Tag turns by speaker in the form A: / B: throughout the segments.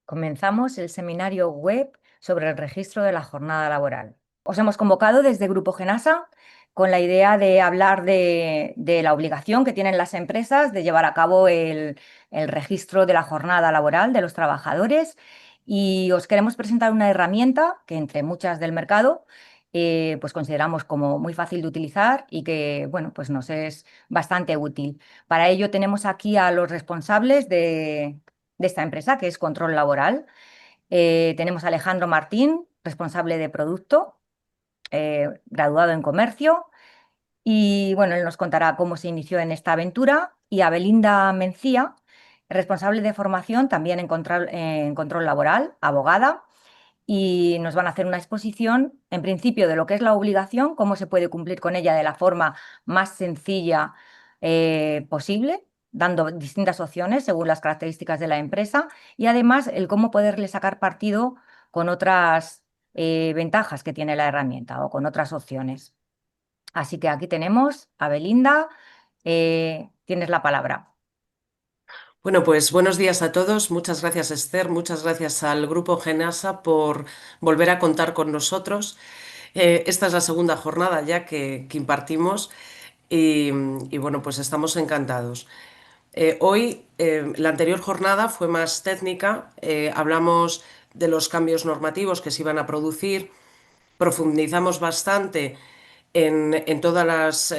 A: Comenzamos el seminario web sobre el registro de la jornada laboral. Os hemos convocado desde Grupo Genasa con la idea de hablar de la obligación que tienen las empresas de llevar a cabo el registro de la jornada laboral de los trabajadores y os queremos presentar una herramienta que entre muchas del mercado pues consideramos como muy fácil de utilizar y que bueno, pues nos es bastante útil. Para ello tenemos aquí a los responsables de esta empresa, que es Control Laboral. Tenemos a Alejandro Martín, responsable de producto, graduado en comercio, y bueno, él nos contará cómo se inició en esta aventura, y a Belinda Mencía, responsable de formación también en control laboral, abogada, y nos van a hacer una exposición, en principio, de lo que es la obligación, cómo se puede cumplir con ella de la forma más sencilla posible, dando distintas opciones según las características de la empresa y además el cómo poderle sacar partido con otras ventajas que tiene la herramienta o con otras opciones. Así que aquí tenemos a Belinda, tienes la palabra.
B: Bueno, pues buenos días a todos. Muchas gracias, Esther. Muchas gracias al Grupo Genasa por volver a contar con nosotros. Esta es la segunda jornada ya que impartimos y bueno, pues estamos encantados. Hoy, la anterior jornada fue más técnica. Hablamos de los cambios normativos que se iban a producir, profundizamos bastante en todas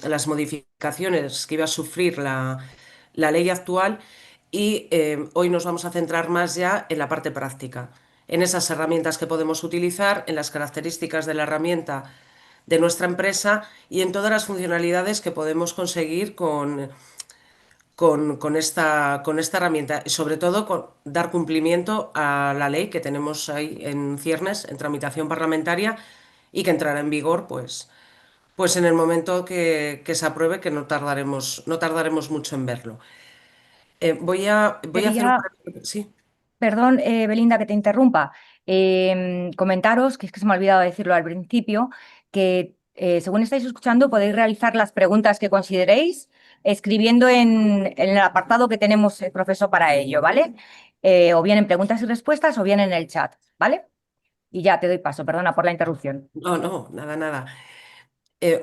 B: las modificaciones que iba a sufrir la ley actual y hoy nos vamos a centrar más ya en la parte práctica, en esas herramientas que podemos utilizar, en las características de la herramienta de nuestra empresa y en todas las funcionalidades que podemos conseguir con esta herramienta y sobre todo con dar cumplimiento a la ley que tenemos ahí en ciernes, en tramitación parlamentaria y que entrará en vigor pues en el momento que se apruebe, que no tardaremos mucho en verlo. Voy a hacer un...
A: Quería
B: Sí.
A: Perdón, Belinda, que te interrumpa. Comentaros, que es que se me ha olvidado decirlo al principio, que según estáis escuchando podéis realizar las preguntas que consideréis escribiendo en el apartado que tenemos el profesor para ello, ¿vale? O bien en preguntas y respuestas o bien en el chat, ¿vale? Y ya te doy paso, perdona por la interrupción.
B: No, no, nada, nada.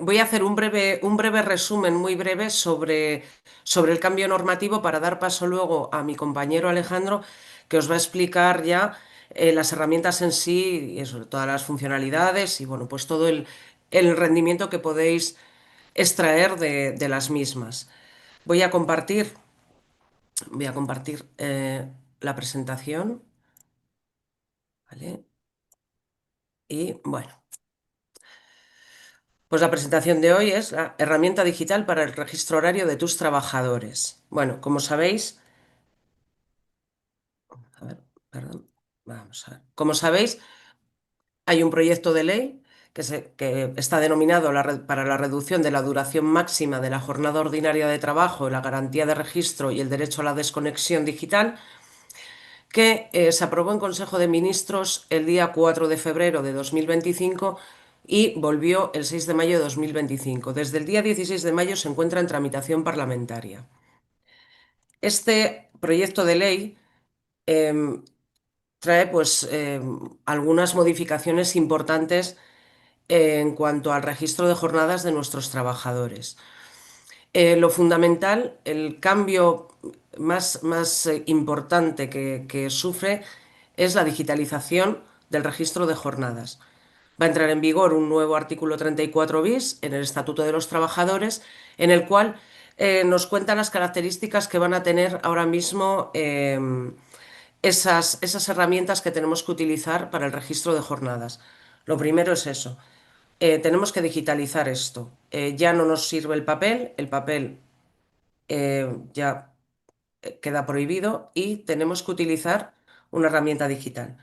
B: Voy a hacer un breve resumen, muy breve, sobre el cambio normativo para dar paso luego a mi compañero Alejandro, que os va a explicar ya las herramientas en sí, y eso, todas las funcionalidades y bueno, pues todo el rendimiento que podéis extraer de las mismas. Voy a compartir, voy a compartir la presentación, ¿vale? Y bueno. Pues la presentación de hoy es la herramienta digital para el registro horario de tus trabajadores. Bueno, como sabéis, a ver, perdón, vamos a ver. Como sabéis, hay un proyecto de ley que está denominado para la reducción de la duración máxima de la jornada ordinaria de trabajo, la garantía de registro y el derecho a la desconexión digital, que se aprobó en Consejo de Ministros el día 4 de febrero de 2025 y volvió el 6 de mayo de 2025. Desde el día 16 de mayo se encuentra en tramitación parlamentaria. Este proyecto de ley em, trae algunas modificaciones importantes en cuanto al registro de jornadas de nuestros trabajadores. Lo fundamental, el cambio más importante que sufre es la digitalización del registro de jornadas. Va a entrar en vigor un nuevo artículo 34 bis en el Estatuto de los Trabajadores, en el cual nos cuenta las características que van a tener ahora mismo esas herramientas que tenemos que utilizar para el registro de jornadas. Lo primero es eso. Tenemos que digitalizar esto. Ya no nos sirve el papel ya queda prohibido y tenemos que utilizar una herramienta digital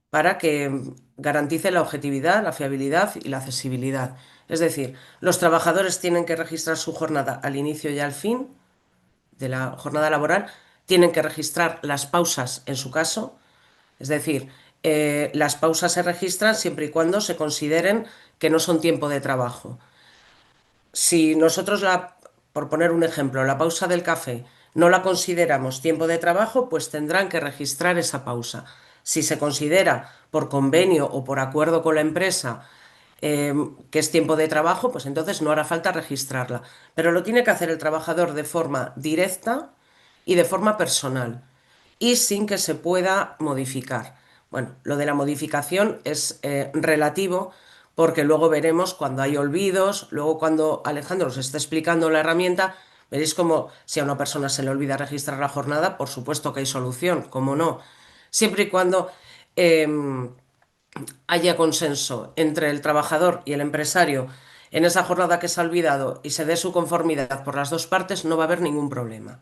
B: para que garantice la objetividad, la fiabilidad y la accesibilidad. Es decir, los trabajadores tienen que registrar su jornada al inicio y al fin de la jornada laboral, tienen que registrar las pausas en su caso, es decir, las pausas se registran siempre y cuando se consideren que no son tiempo de trabajo. Si nosotros, por poner un ejemplo, la pausa del café no la consideramos tiempo de trabajo, pues tendrán que registrar esa pausa. Si se considera por convenio o por acuerdo con la empresa eh, que es tiempo de trabajo, pues entonces no hará falta registrarla. Pero lo tiene que hacer el trabajador de forma directa y de forma personal y sin que se pueda modificar. Bueno, lo de la modificación es relativo porque luego veremos cuando hay olvidos, luego cuando Alejandro os esté explicando la herramienta, veréis como si a una persona se le olvida registrar la jornada, por supuesto que hay solución, cómo no, siempre y cuando em, haya consenso entre el trabajador y el empresario en esa jornada que se ha olvidado y se dé su conformidad por las dos partes, no va a haber ningún problema.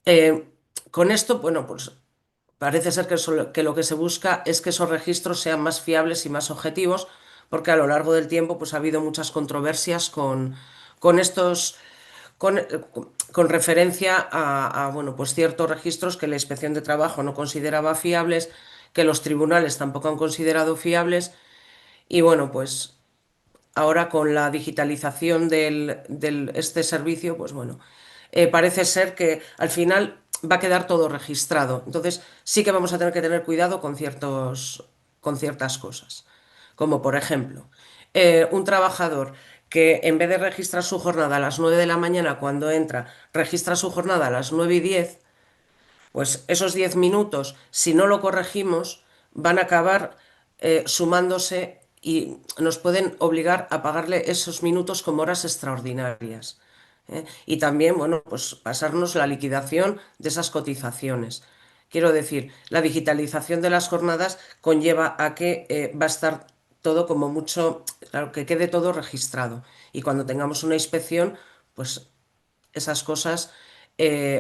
B: Eh, con esto, bueno, pues parece ser que lo que se busca es que esos registros sean más fiables y más objetivos, porque a lo largo del tiempo pues, ha habido muchas controversias con estos, con referencia bueno, pues ciertos registros que la Inspección de Trabajo no consideraba fiables, que los tribunales tampoco han considerado fiables, y bueno, pues ahora con la digitalización este servicio, pues bueno, parece ser que al final va a quedar todo registrado. Entonces sí que vamos a tener que tener cuidado con ciertas cosas. Como por ejemplo, un trabajador que en vez de registrar su jornada a las 9 de la mañana cuando entra, registra su jornada a las 9:10, pues esos 10 minutos, si no lo corregimos, van a acabar sumándose y nos pueden obligar a pagarle esos minutos como horas extraordinarias. Y también, bueno, pues pasarnos la liquidación de esas cotizaciones. Quiero decir, la digitalización de las jornadas conlleva a que va a estar todo como mucho, claro, que quede todo registrado. Y cuando tengamos una inspección, pues esas cosas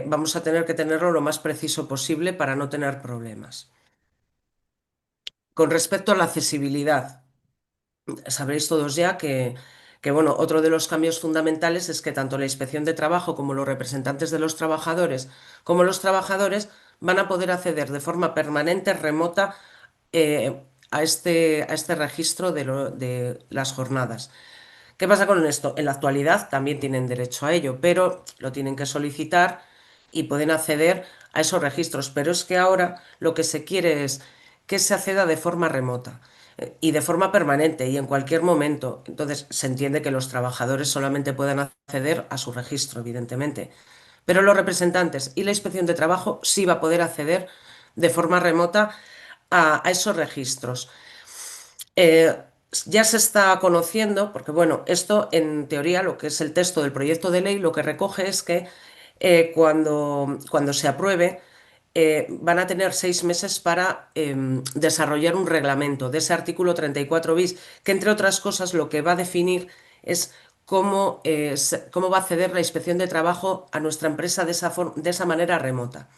B: vamos a tener que tenerlo lo más preciso posible para no tener problemas. Con respecto a la accesibilidad, sabréis todos ya bueno, otro de los cambios fundamentales es que tanto la Inspección de Trabajo como los representantes de los trabajadores, como los trabajadores, van a poder acceder de forma permanente, remota, a este registro de las jornadas. ¿Qué pasa con esto? En la actualidad también tienen derecho a ello, pero lo tienen que solicitar y pueden acceder a esos registros. Pero es que ahora lo que se quiere es que se acceda de forma remota y de forma permanente y en cualquier momento. Entonces se entiende que los trabajadores solamente puedan acceder a su registro, evidentemente. Pero los representantes y la Inspección de Trabajo sí va a poder acceder de forma remota a esos registros. Eh, ya se está conociendo, porque bueno, esto en teoría, lo que es el texto del proyecto de ley, lo que recoge es que cuando se apruebe, van a tener 6 meses para desarrollar un reglamento de ese artículo 34 bis, que entre otras cosas lo que va a definir es cómo va a acceder la Inspección de Trabajo a nuestra empresa de esa manera remota.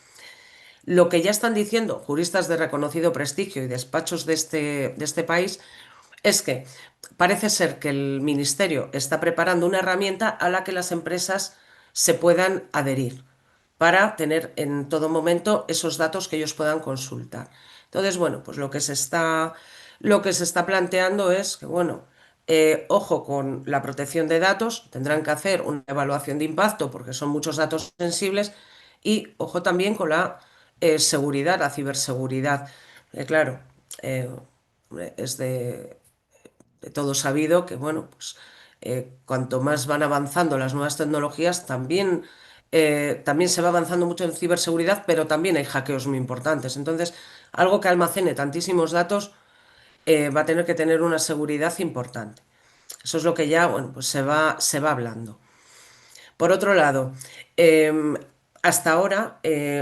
B: Lo que ya están diciendo juristas de reconocido prestigio y despachos de este país es que parece ser que el Ministerio está preparando una herramienta a la que las empresas se puedan adherir para tener en todo momento esos datos que ellos puedan consultar. Entonces, bueno, pues lo que se está planteando es que, bueno, ojo con la protección de datos, tendrán que hacer una evaluación de impacto porque son muchos datos sensibles y ojo también con la seguridad, la ciberseguridad. Claro, eh, es de todo sabido que, bueno, pues cuanto más van avanzando las nuevas tecnologías, también se va avanzando mucho en ciberseguridad, pero también hay hackeos muy importantes. Entonces, algo que almacene tantísimos datos va a tener que tener una seguridad importante. Eso es lo que ya, bueno, pues se va hablando. Por otro lado, hasta ahora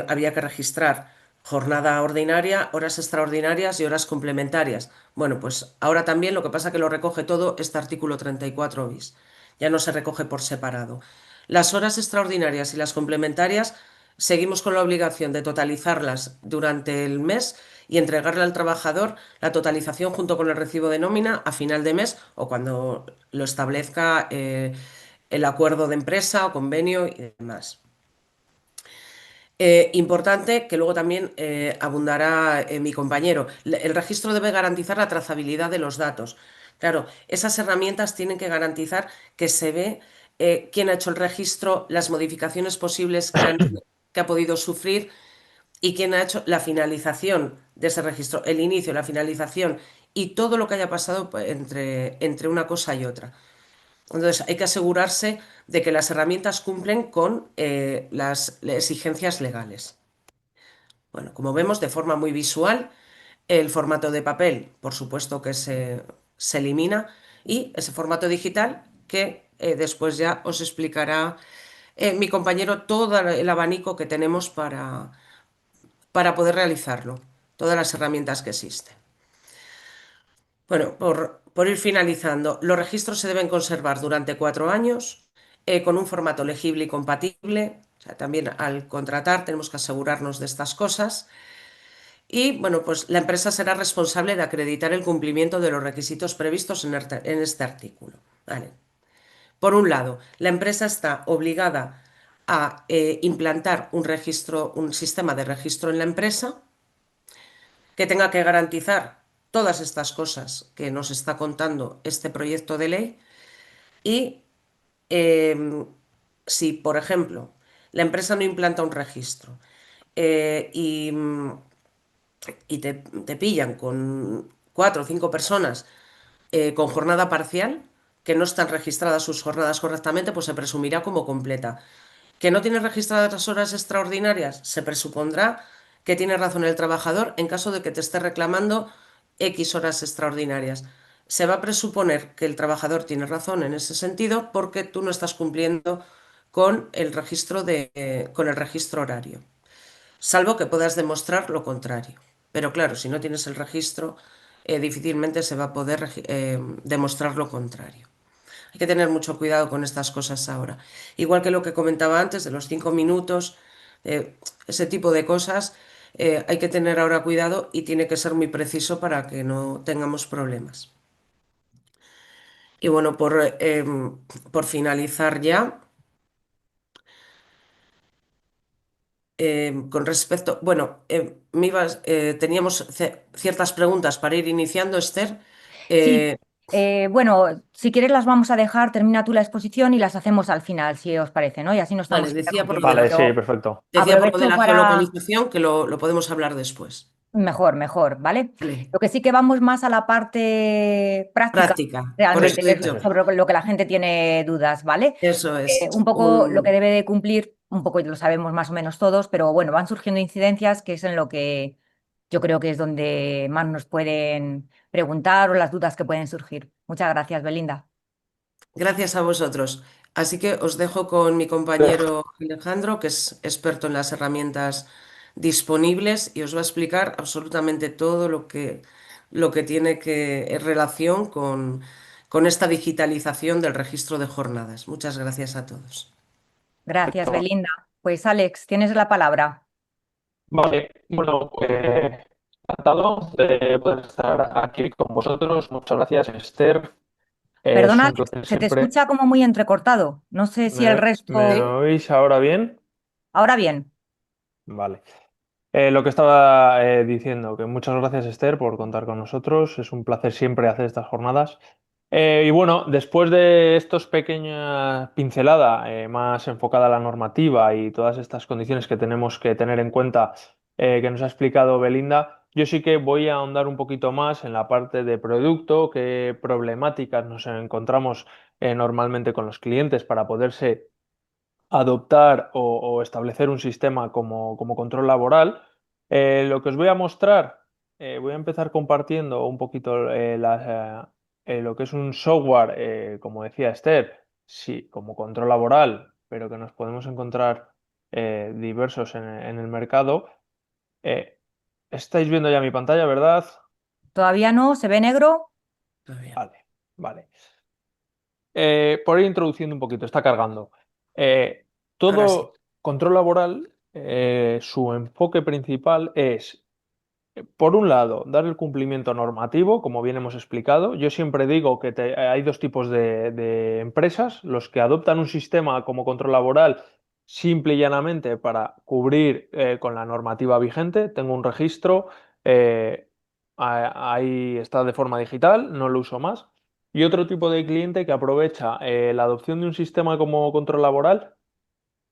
B: había que registrar jornada ordinaria, horas extraordinarias y horas complementarias. Bueno, pues ahora también lo que pasa es que lo recoge todo este artículo 34 bis. Ya no se recoge por separado. Las horas extraordinarias y las complementarias seguimos con la obligación de totalizarlas durante el mes y entregarle al trabajador la totalización junto con el recibo de nómina a final de mes o cuando lo establezca el acuerdo de empresa o convenio y demás. Importante, que luego también abundará mi compañero, el registro debe garantizar la trazabilidad de los datos. Claro, esas herramientas tienen que garantizar que se ve quién ha hecho el registro, las modificaciones posibles que ha podido sufrir y quién ha hecho la finalización de ese registro, el inicio, la finalización y todo lo que haya pasado pues, entre una cosa y otra. Entonces, hay que asegurarse de que las herramientas cumplen con las exigencias legales. Bueno, como vemos, de forma muy visual, el formato de papel, por supuesto que se elimina, y ese formato digital que después ya os explicará mi compañero todo el abanico que tenemos para poder realizarlo, todas las herramientas que existen. Bueno, por ir finalizando, los registros se deben conservar durante 4 años con un formato legible y compatible. O sea, también al contratar tenemos que asegurarnos de estas cosas. Y bueno, pues la empresa será responsable de acreditar el cumplimiento de los requisitos previstos en este artículo. Vale. Por un lado, la empresa está obligada a implantar un registro, un sistema de registro en la empresa que tenga que garantizar todas estas cosas que nos está contando este proyecto de ley y si, por ejemplo, la empresa no implanta un registro y te pillan con 4 o 5 personas con jornada parcial, que no están registradas sus jornadas correctamente, pues se presumirá como completa. ¿Que no tiene registradas las horas extraordinarias? Se presupondrá que tiene razón el trabajador en caso de que te esté reclamando X horas extraordinarias. Se va a presuponer que el trabajador tiene razón en ese sentido porque tú no estás cumpliendo con con el registro horario, salvo que puedas demostrar lo contrario. Pero claro, si no tienes el registro, difícilmente se va a poder demostrar lo contrario. Hay que tener mucho cuidado con estas cosas ahora. Igual que lo que comentaba antes de los 5 minutos, ese tipo de cosas, hay que tener ahora cuidado y tiene que ser muy preciso para que no tengamos problemas. Y bueno, por finalizar ya, con respecto, bueno, teníamos ciertas preguntas para ir iniciando, Esther.
A: Sí,
B: Eh,
A: bueno, si quieres las vamos a dejar, termina tú la exposición y las hacemos al final, si os parece, ¿no? Y así no
B: vale,
A: estamos interrumpiendo,
C: Vale, sí,
A: pero
C: perfecto.
B: decía por lo de
A: aprovecho
B: la
A: para...
B: geolocalización que lo podemos hablar después.
A: Mejor, mejor, ¿vale?
B: Vale.
A: Lo que sí que vamos más a la parte práctica,
B: Práctica, por eso
A: realmente,
B: he
A: que es
B: dicho.
A: sobre lo que la gente tiene dudas, ¿vale?
B: Eso es.
A: Un poco lo que debe de cumplir, un poco lo sabemos más o menos todos, pero bueno, van surgiendo incidencias que es en lo que yo creo que es donde más nos pueden preguntar o las dudas que pueden surgir. Muchas gracias, Belinda.
B: Gracias a vosotros. Así que os dejo con mi compañero Alejandro, que es experto en las herramientas disponibles y os va a explicar absolutamente todo lo que tiene que en relación con esta digitalización del registro de jornadas. Muchas gracias a todos.
A: Gracias, Belinda. Pues Alex, tienes la palabra.
C: Vale, bueno, encantado de poder estar aquí con vosotros. Muchas gracias, Esther. Es
A: Perdona,
C: un
A: Alex,
C: placer
A: se te
C: siempre.
A: escucha como muy entrecortado. No sé si el
C: ¿Me
B: ¿Sí?
A: resto...
C: oís ahora bien?
A: Ahora bien.
C: Vale. Lo que estaba diciendo, que muchas gracias, Esther, por contar con nosotros. Es un placer siempre hacer estas jornadas. Y bueno, después de estos pequeñas pinceladas más enfocada a la normativa y todas estas condiciones que tenemos que tener en cuenta que nos ha explicado Belinda, yo sí que voy a ahondar un poquito más en la parte de producto, qué problemáticas nos encontramos normalmente con los clientes para poderse adoptar o establecer un sistema como control laboral. Lo que os voy a mostrar, voy a empezar compartiendo un poquito lo que es un software, como decía Esther, sí, como control laboral, pero que nos podemos encontrar diversos en el mercado. Eh, Estáis viendo ya mi pantalla, ¿verdad?
A: ¿Todavía no? ¿Se ve negro?
B: Muy bien.
C: Vale, vale. Por ir introduciendo un poquito, está cargando.
B: Ahora sí.
C: Todo control laboral, su enfoque principal es, por un lado, dar el cumplimiento normativo, como bien hemos explicado. Yo siempre digo que hay dos tipos de empresas, los que adoptan un sistema como control laboral simple y llanamente para cubrir con la normativa vigente. Tengo un registro, ahí está de forma digital, no lo uso más. y otro tipo de cliente que aprovecha la adopción de un sistema como control laboral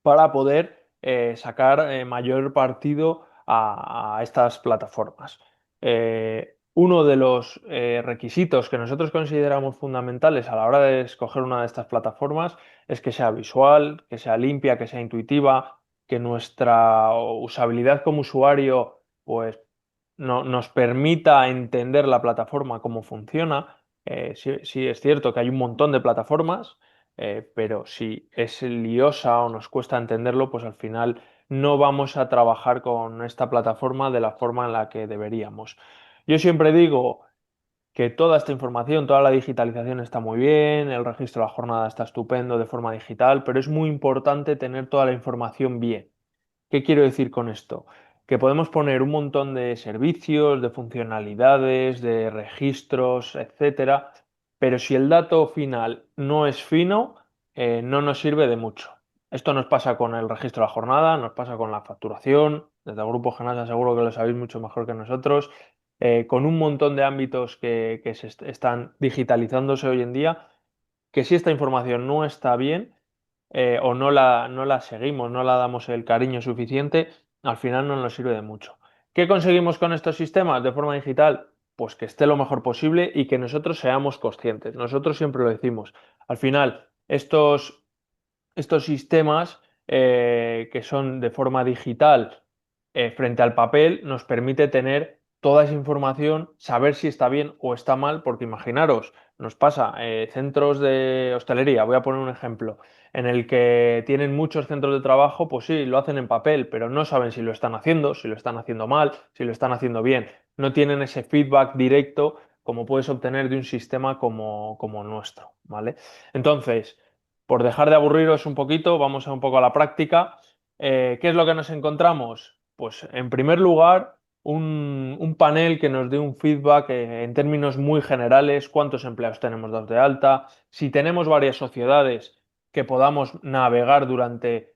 C: para poder sacar mayor partido a estas plataformas. Uno de los requisitos que nosotros consideramos fundamentales a la hora de escoger una de estas plataformas es que sea visual, que sea limpia, que sea intuitiva, que nuestra usabilidad como usuario pues, nos permita entender la plataforma, cómo funciona. Sí, sí es cierto que hay un montón de plataformas, pero si es liosa o nos cuesta entenderlo, pues al final no vamos a trabajar con esta plataforma de la forma en la que deberíamos. Yo siempre digo que toda esta información, toda la digitalización está muy bien, el registro de la jornada está estupendo de forma digital, pero es muy importante tener toda la información bien. ¿Qué quiero decir con esto? Que podemos poner un montón de servicios, de funcionalidades, de registros, etcétera, pero si el dato final no es fino, no nos sirve de mucho. Esto nos pasa con el registro de la jornada, nos pasa con la facturación, desde el Grupo Genasa seguro que lo sabéis mucho mejor que nosotros, con un montón de ámbitos que están digitalizándose hoy en día, que si esta información no está bien, o no la seguimos, no la damos el cariño suficiente, al final no nos sirve de mucho. ¿Qué conseguimos con estos sistemas de forma digital? Pues que esté lo mejor posible y que nosotros seamos conscientes. Nosotros siempre lo decimos. Al final, estos sistemas que son de forma digital frente al papel nos permite tener toda esa información, saber si está bien o está mal, porque imaginaros, nos pasa centros de hostelería, voy a poner un ejemplo, en el que tienen muchos centros de trabajo, pues sí, lo hacen en papel, pero no saben si lo están haciendo, si lo están haciendo mal, si lo están haciendo bien, no tienen ese feedback directo como puedes obtener de un sistema como nuestro, ¿vale? Entonces, por dejar de aburriros un poquito, vamos a un poco a la práctica. ¿Qué es lo que nos encontramos? Pues en primer lugar, un panel que nos dé un feedback en términos muy generales, cuántos empleados tenemos dados de alta, si tenemos varias sociedades que podamos navegar durante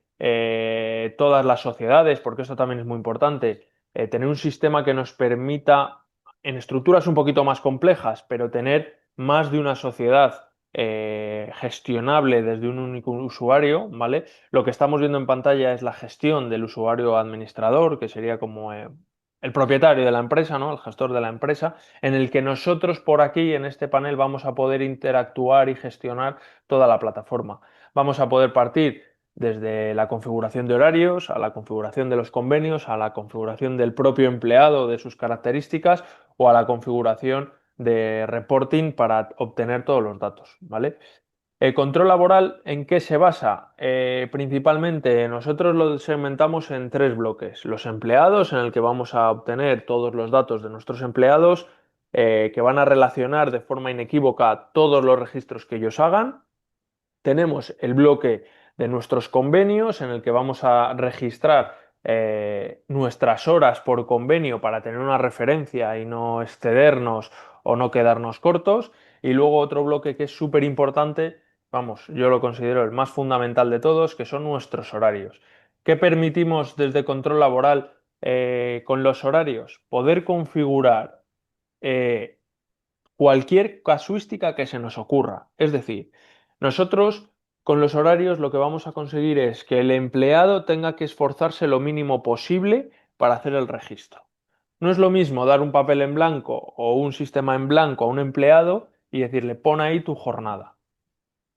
C: todas las sociedades, porque esto también es muy importante, tener un sistema que nos permita, en estructuras un poquito más complejas, pero tener más de una sociedad gestionable desde un único usuario, ¿vale? Lo que estamos viendo en pantalla es la gestión del usuario administrador, que sería como el propietario de la empresa, ¿no? El gestor de la empresa, en el que nosotros por aquí en este panel vamos a poder interactuar y gestionar toda la plataforma. Vamos a poder partir desde la configuración de horarios, a la configuración de los convenios, a la configuración del propio empleado, de sus características o a la configuración de reporting para obtener todos los datos, ¿vale? El control laboral, ¿en qué se basa? Principalmente nosotros lo segmentamos en tres bloques. Los empleados, en el que vamos a obtener todos los datos de nuestros empleados, que van a relacionar de forma inequívoca todos los registros que ellos hagan. Tenemos el bloque de nuestros convenios en el que vamos a registrar nuestras horas por convenio para tener una referencia y no excedernos o no quedarnos cortos. Y luego otro bloque que es súper importante, vamos, yo lo considero el más fundamental de todos, que son nuestros horarios. ¿Qué permitimos desde control laboral con los horarios? Poder configurar eh, cualquier casuística que se nos ocurra. Es decir, nosotros con los horarios lo que vamos a conseguir es que el empleado tenga que esforzarse lo mínimo posible para hacer el registro. No es lo mismo dar un papel en blanco o un sistema en blanco a un empleado y decirle pon ahí tu jornada,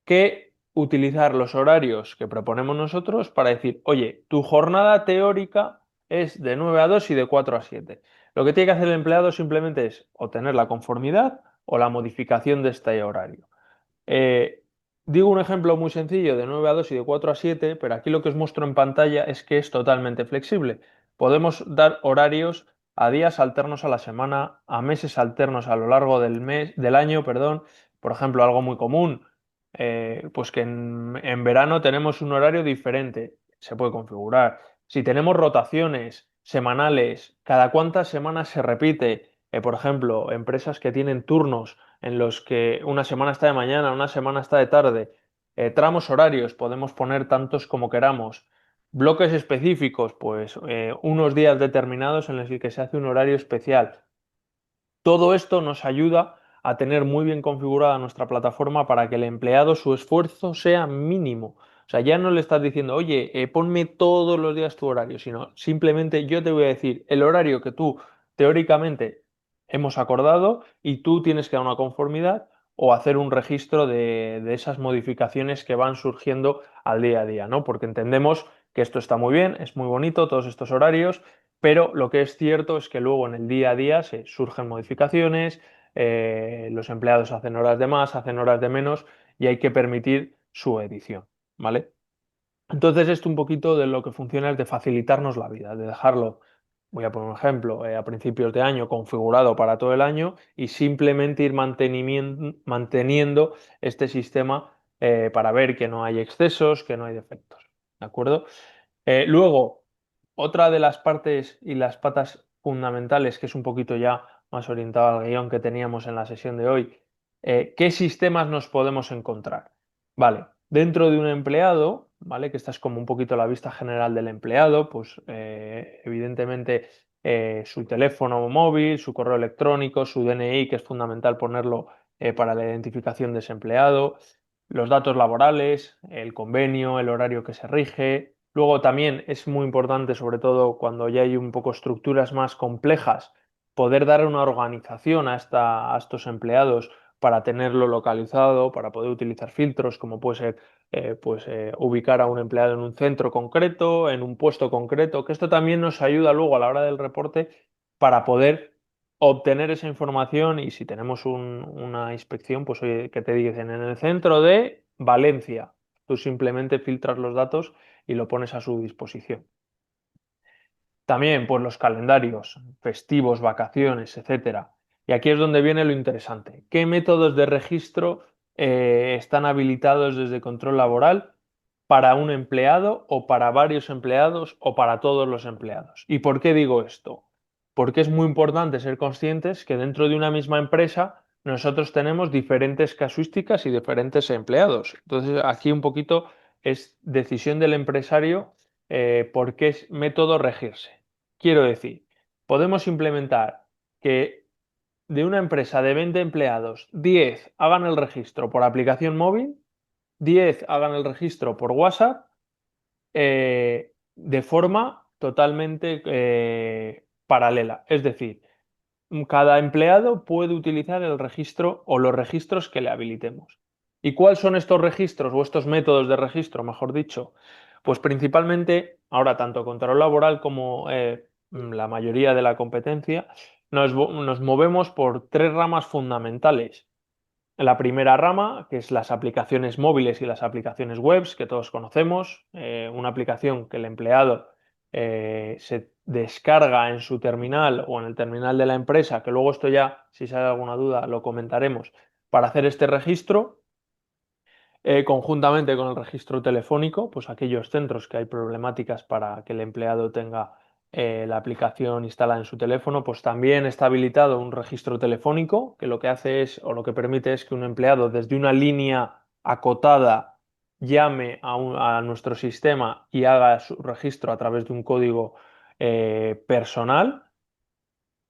C: que utilizar los horarios que proponemos nosotros para decir, oye, tu jornada teórica es de 9 a 2 y de 4 a 7. Lo que tiene que hacer el empleado simplemente es obtener la conformidad o la modificación de este horario. Eh, Digo un ejemplo muy sencillo de 9 a 2 y de 4 a 7, pero aquí lo que os muestro en pantalla es que es totalmente flexible. Podemos dar horarios a días alternos a la semana, a meses alternos a lo largo del año, perdón. Por ejemplo, algo muy común, pues que en verano tenemos un horario diferente, se puede configurar. Si tenemos rotaciones semanales, cada cuántas semanas se repite, por ejemplo, empresas que tienen turnos en los que una semana está de mañana, una semana está de tarde, tramos horarios, podemos poner tantos como queramos, bloques específicos, pues unos días determinados en los que se hace un horario especial. Todo esto nos ayuda a tener muy bien configurada nuestra plataforma para que el empleado, su esfuerzo sea mínimo. O sea, ya no le estás diciendo, oye, ponme todos los días tu horario, sino simplemente yo te voy a decir el horario que tú teóricamente hemos acordado y tú tienes que dar una conformidad o hacer un registro de esas modificaciones que van surgiendo al día a día, ¿no? Porque entendemos que esto está muy bien, es muy bonito, todos estos horarios, pero lo que es cierto es que luego en el día a día se surgen modificaciones, los empleados hacen horas de más, hacen horas de menos y hay que permitir su edición, ¿vale? Entonces, esto un poquito de lo que funciona es de facilitarnos la vida, de dejarlo, voy a poner un ejemplo, a principios de año configurado para todo el año y simplemente ir manteniendo este sistema para ver que no hay excesos, que no hay defectos. ¿De acuerdo? Luego, otra de las partes y las patas fundamentales, que es un poquito ya más orientado al guión que teníamos en la sesión de hoy, ¿qué sistemas nos podemos encontrar? Vale, dentro de un empleado, ¿vale? Que esta es como un poquito la vista general del empleado, pues evidentemente su teléfono móvil, su correo electrónico, su DNI, que es fundamental ponerlo para la identificación de ese empleado, los datos laborales, el convenio, el horario que se rige. Luego también es muy importante, sobre todo cuando ya hay un poco estructuras más complejas, poder dar una organización a estos empleados para tenerlo localizado, para poder utilizar filtros como puede ser ubicar a un empleado en un centro concreto, en un puesto concreto, que esto también nos ayuda luego a la hora del reporte para poder obtener esa información y si tenemos una inspección, pues oye, que te dicen en el centro de Valencia, tú simplemente filtras los datos y lo pones a su disposición. También, pues los calendarios, festivos, vacaciones, etcétera. Y aquí es donde viene lo interesante. ¿Qué métodos de registro están habilitados desde control laboral para un empleado o para varios empleados o para todos los empleados? ¿Y por qué digo esto? Porque es muy importante ser conscientes que dentro de una misma empresa nosotros tenemos diferentes casuísticas y diferentes empleados. Entonces, aquí un poquito es decisión del empresario por qué método regirse. Quiero decir, podemos implementar que de una empresa de 20 empleados, 10 hagan el registro por aplicación móvil, 10 hagan el registro por WhatsApp, de forma totalmente paralela. Es decir, cada empleado puede utilizar el registro o los registros que le habilitemos. ¿Y cuáles son estos registros o estos métodos de registro, mejor dicho? Pues principalmente, ahora tanto control laboral como la mayoría de la competencia, nos movemos por tres ramas fundamentales. La primera rama, que es las aplicaciones móviles y las aplicaciones webs, que todos conocemos, una aplicación que el empleado se descarga en su terminal o en el terminal de la empresa, que luego esto ya, si sale alguna duda, lo comentaremos, para hacer este registro. Conjuntamente con el registro telefónico, pues aquellos centros que hay problemáticas para que el empleado tenga la aplicación instalada en su teléfono, pues también está habilitado un registro telefónico que lo que hace es, o lo que permite es que un empleado desde una línea acotada llame a nuestro sistema y haga su registro a través de un código personal.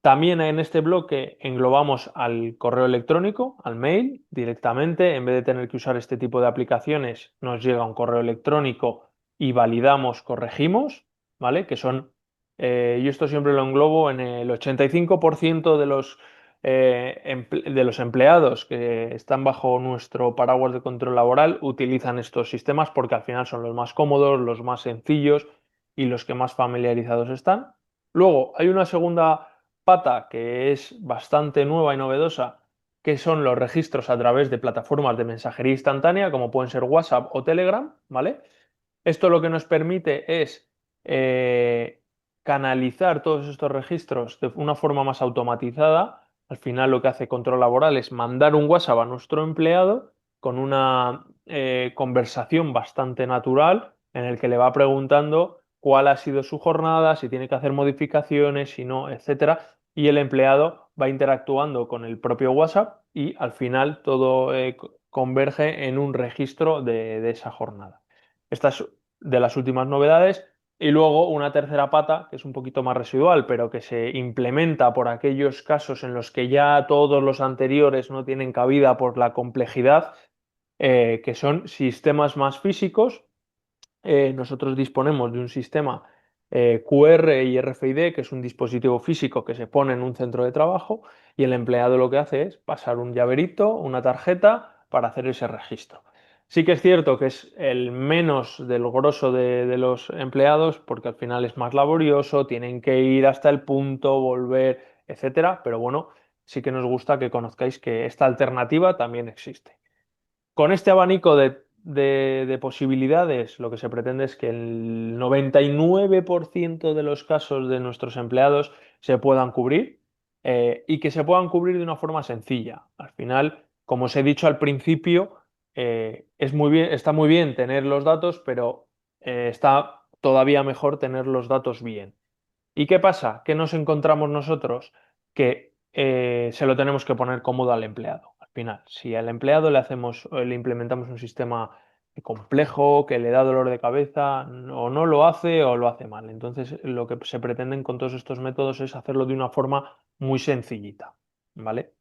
C: También en este bloque englobamos al correo electrónico, al mail, directamente. En vez de tener que usar este tipo de aplicaciones, nos llega un correo electrónico y validamos, corregimos, ¿vale? Que son, yo esto siempre lo englobo en el 85% de los empleados que están bajo nuestro paraguas de control laboral utilizan estos sistemas porque al final son los más cómodos, los más sencillos y los que más familiarizados están. Luego, hay una segunda pata que es bastante nueva y novedosa, que son los registros a través de plataformas de mensajería instantánea, como pueden ser WhatsApp o Telegram, ¿vale? Esto lo que nos permite es canalizar todos estos registros de una forma más automatizada. Al final lo que hace control laboral es mandar un WhatsApp a nuestro empleado con una conversación bastante natural en el que le va preguntando cuál ha sido su jornada, si tiene que hacer modificaciones, si no, etcétera. Y el empleado va interactuando con el propio WhatsApp y al final todo converge en un registro de esa jornada. Esta es de las últimas novedades. Y luego una tercera pata, que es un poquito más residual, pero que se implementa por aquellos casos en los que ya todos los anteriores no tienen cabida por la complejidad, que son sistemas más físicos. Nosotros disponemos de un sistema QR y RFID, que es un dispositivo físico que se pone en un centro de trabajo y el empleado lo que hace es pasar un llaverito, una tarjeta para hacer ese registro. Sí que es cierto que es el menos del grosso de los empleados porque al final es más laborioso, tienen que ir hasta el punto, volver, etcétera, pero bueno, sí que nos gusta que conozcáis que esta alternativa también existe. Con este abanico de posibilidades, lo que se pretende es que el 99% de los casos de nuestros empleados se puedan cubrir, y que se puedan cubrir de una forma sencilla. Al final, como os he dicho al principio, está muy bien tener los datos, pero está todavía mejor tener los datos bien. ¿Y qué pasa? ¿Qué nos encontramos nosotros? Que se lo tenemos que poner cómodo al empleado. Al final, si al empleado le implementamos un sistema complejo, que le da dolor de cabeza, o no lo hace o lo hace mal. Entonces, lo que se pretenden con todos estos métodos es hacerlo de una forma muy sencillita, ¿vale?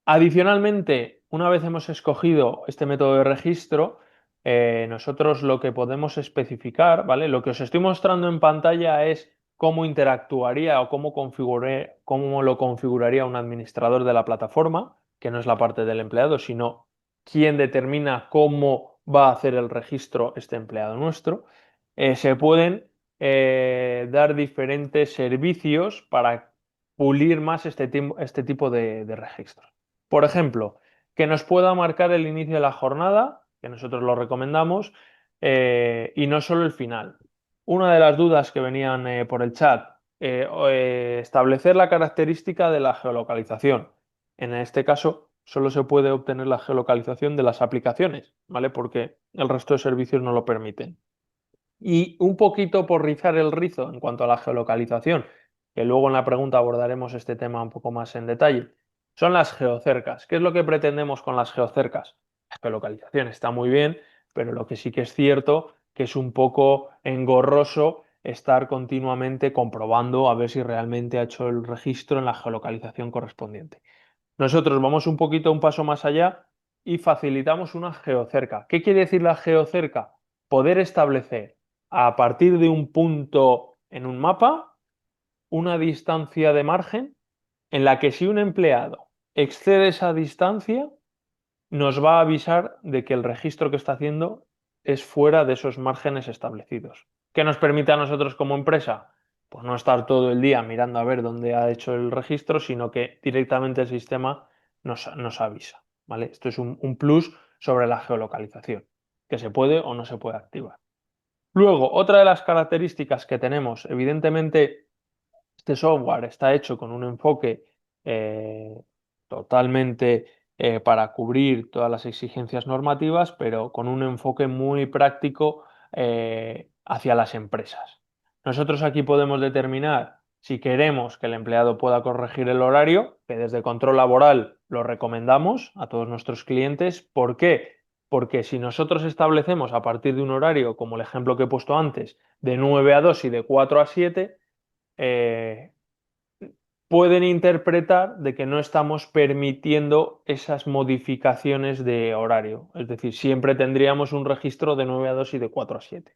C: Adicionalmente, una vez hemos escogido este método de registro, nosotros lo que podemos especificar, ¿vale? Lo que os estoy mostrando en pantalla es cómo interactuaría o cómo lo configuraría un administrador de la plataforma, que no es la parte del empleado, sino quién determina cómo va a hacer el registro este empleado nuestro. Se pueden dar diferentes servicios para pulir más este tipo de registros. Por ejemplo, que nos pueda marcar el inicio de la jornada, que nosotros lo recomendamos, y no solo el final. Una de las dudas que venían por el chat, establecer la característica de la geolocalización. En este caso, solo se puede obtener la geolocalización de las aplicaciones, ¿vale? Porque el resto de servicios no lo permiten. Y un poquito por rizar el rizo en cuanto a la geolocalización, que luego en la pregunta abordaremos este tema un poco más en detalle, son las geocercas. ¿Qué es lo que pretendemos con las geocercas? La geolocalización está muy bien, pero lo que sí que es cierto que es un poco engorroso estar continuamente comprobando a ver si realmente ha hecho el registro en la geolocalización correspondiente. Nosotros vamos un paso más allá y facilitamos una geocerca. ¿Qué quiere decir la geocerca? Poder establecer a partir de un punto en un mapa una distancia de margen en la que si un empleado excede esa distancia, nos va a avisar de que el registro que está haciendo es fuera de esos márgenes establecidos. ¿Qué nos permite a nosotros como empresa? Pues no estar todo el día mirando a ver dónde ha hecho el registro, sino que directamente el sistema nos avisa, ¿vale? Esto es un plus sobre la geolocalización, que se puede o no se puede activar. Luego, otra de las características que tenemos, evidentemente, este software está hecho con un enfoque eh, totalmente para cubrir todas las exigencias normativas, pero con un enfoque muy práctico hacia las empresas. Nosotros aquí podemos determinar si queremos que el empleado pueda corregir el horario, que desde control laboral lo recomendamos a todos nuestros clientes. ¿Por qué? Porque si nosotros establecemos a partir de un horario, como el ejemplo que he puesto antes, de 9 a 2 y de 4 a 7, eh, pueden interpretar de que no estamos permitiendo esas modificaciones de horario. Es decir, siempre tendríamos un registro de 9 a 2 y de 4 a 7.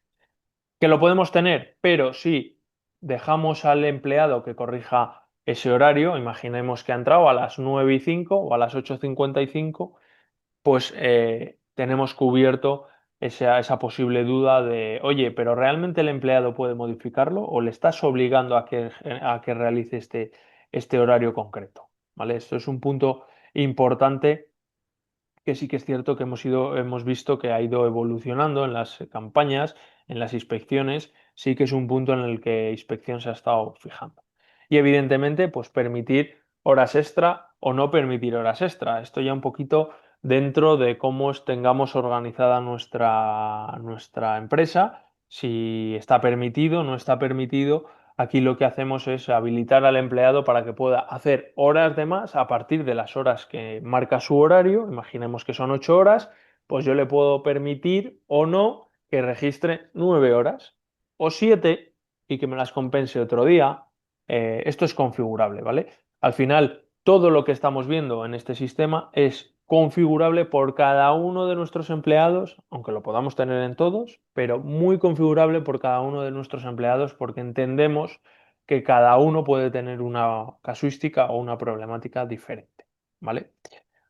C: Que lo podemos tener, pero si dejamos al empleado que corrija ese horario, imaginemos que ha entrado a las 9 y 5 o a las 8:55, pues tenemos cubierto esa posible duda de, oye, pero ¿realmente el empleado puede modificarlo o le estás obligando a que realice este horario concreto? ¿Vale? Esto es un punto importante que sí que es cierto que hemos visto que ha ido evolucionando en las campañas, en las inspecciones, sí que es un punto en el que inspección se ha estado fijando. Y evidentemente, pues permitir horas extra o no permitir horas extra. Esto ya un poquito dentro de cómo tengamos organizada nuestra empresa, si está permitido, no está permitido. Aquí lo que hacemos es habilitar al empleado para que pueda hacer horas de más a partir de las horas que marca su horario. Imaginemos que son 8 horas, pues yo le puedo permitir o no que registre 9 horas o 7 y que me las compense otro día. Esto es configurable, ¿vale? Al final, todo lo que estamos viendo en este sistema es configurable por cada uno de nuestros empleados, aunque lo podamos tener en todos, pero muy configurable por cada uno de nuestros empleados porque entendemos que cada uno puede tener una casuística o una problemática diferente, ¿vale?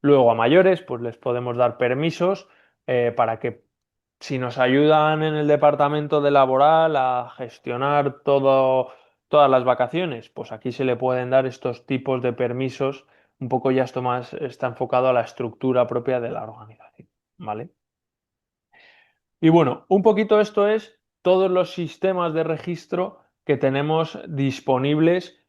C: Luego a mayores, pues les podemos dar permisos para que si nos ayudan en el departamento de laboral a gestionar todas las vacaciones, pues aquí se le pueden dar estos tipos de permisos. Un poco ya esto más está enfocado a la estructura propia de la organización, ¿vale? Y bueno, un poquito esto es todos los sistemas de registro que tenemos disponibles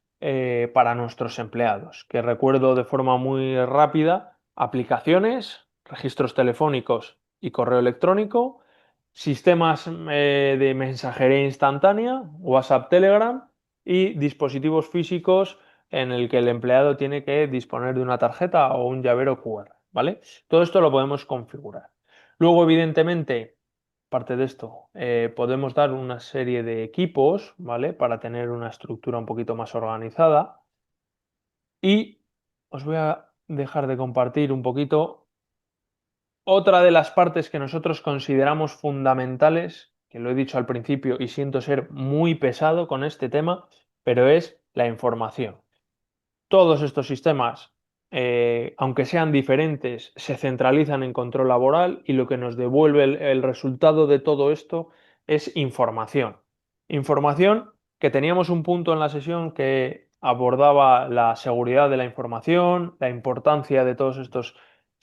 C: para nuestros empleados, que recuerdo de forma muy rápida: aplicaciones, registros telefónicos y correo electrónico, sistemas de mensajería instantánea, WhatsApp, Telegram, y dispositivos físicos en el que el empleado tiene que disponer de una tarjeta o un llavero QR, ¿vale? Todo esto lo podemos configurar. Luego, evidentemente, aparte de esto, podemos dar una serie de equipos, ¿vale? Para tener una estructura un poquito más organizada. Y os voy a dejar de compartir un poquito otra de las partes que nosotros consideramos fundamentales, que lo he dicho al principio y siento ser muy pesado con este tema, pero es la información. Todos estos sistemas, aunque sean diferentes, se centralizan en control laboral y lo que nos devuelve el resultado de todo esto es información. Información que teníamos un punto en la sesión que abordaba la seguridad de la información, la importancia de todos estos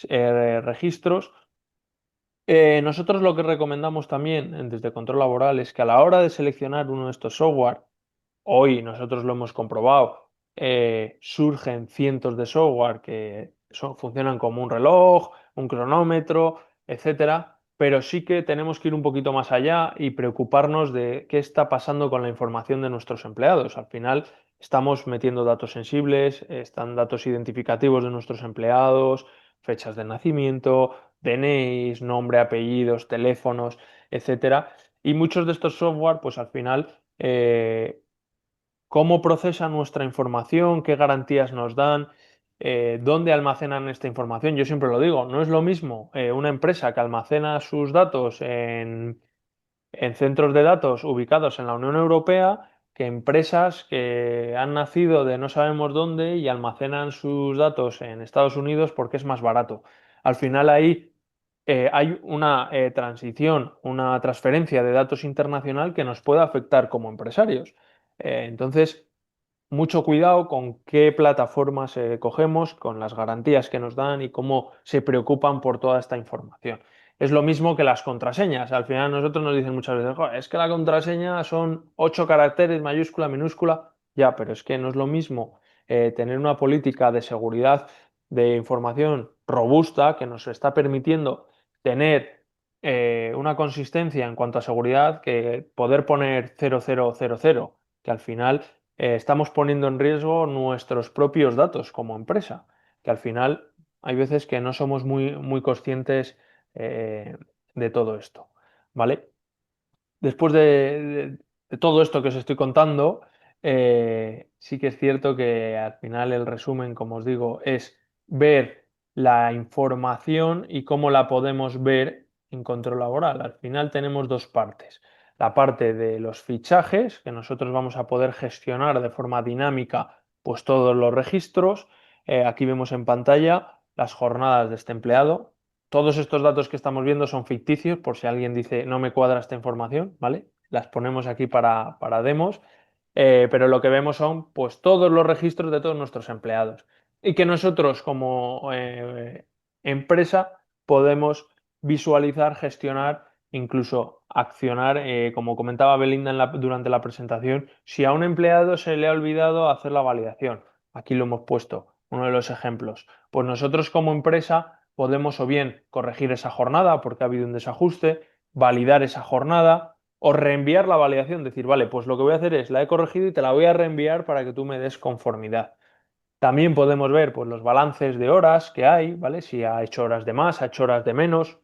C: registros. Nosotros lo que recomendamos también desde control laboral es que a la hora de seleccionar uno de estos software, hoy nosotros lo hemos comprobado, surgen cientos de software que funcionan como un reloj, un cronómetro, etcétera, pero sí que tenemos que ir un poquito más allá y preocuparnos de qué está pasando con la información de nuestros empleados. Al final estamos metiendo datos sensibles, están datos identificativos de nuestros empleados, fechas de nacimiento, DNIs, nombre, apellidos, teléfonos, etcétera. Y muchos de estos software, pues al final cómo procesa nuestra información, qué garantías nos dan, dónde almacenan esta información. Yo siempre lo digo, no es lo mismo una empresa que almacena sus datos en centros de datos ubicados en la Unión Europea que empresas que han nacido de no sabemos dónde y almacenan sus datos en Estados Unidos porque es más barato. Al final ahí hay una transición, una transferencia de datos internacional que nos puede afectar como empresarios. Entonces, mucho cuidado con qué plataformas cogemos, con las garantías que nos dan y cómo se preocupan por toda esta información. Es lo mismo que las contraseñas. Al final nosotros nos dicen muchas veces: "Jo, es que la contraseña son 8 caracteres, mayúscula, minúscula". Ya, pero es que no es lo mismo tener una política de seguridad de información robusta que nos está permitiendo tener una consistencia en cuanto a seguridad, que poder poner 0000, que al final estamos poniendo en riesgo nuestros propios datos como empresa, que al final hay veces que no somos muy conscientes eh, de todo esto, ¿vale? Después de todo esto que os estoy contando, sí que es cierto que al final el resumen, como os digo, es ver la información y cómo la podemos ver en control laboral. Al final tenemos dos partes. La parte de los fichajes, que nosotros vamos a poder gestionar de forma dinámica pues todos los registros. Aquí vemos en pantalla las jornadas de este empleado. Todos estos datos que estamos viendo son ficticios, por si alguien dice no me cuadra esta información, ¿vale? Las ponemos aquí para demos, pero lo que vemos son pues todos los registros de todos nuestros empleados y que nosotros como empresa podemos visualizar, gestionar, incluso accionar, como comentaba Belinda durante la presentación, si a un empleado se le ha olvidado hacer la validación. Aquí lo hemos puesto, uno de los ejemplos. Pues nosotros como empresa podemos o bien corregir esa jornada porque ha habido un desajuste, validar esa jornada o reenviar la validación, decir, vale, pues lo que voy a hacer es la he corregido y te la voy a reenviar para que tú me des conformidad. También podemos ver pues, los balances de horas que hay, ¿vale? Si ha hecho horas de más, ha hecho horas de menos,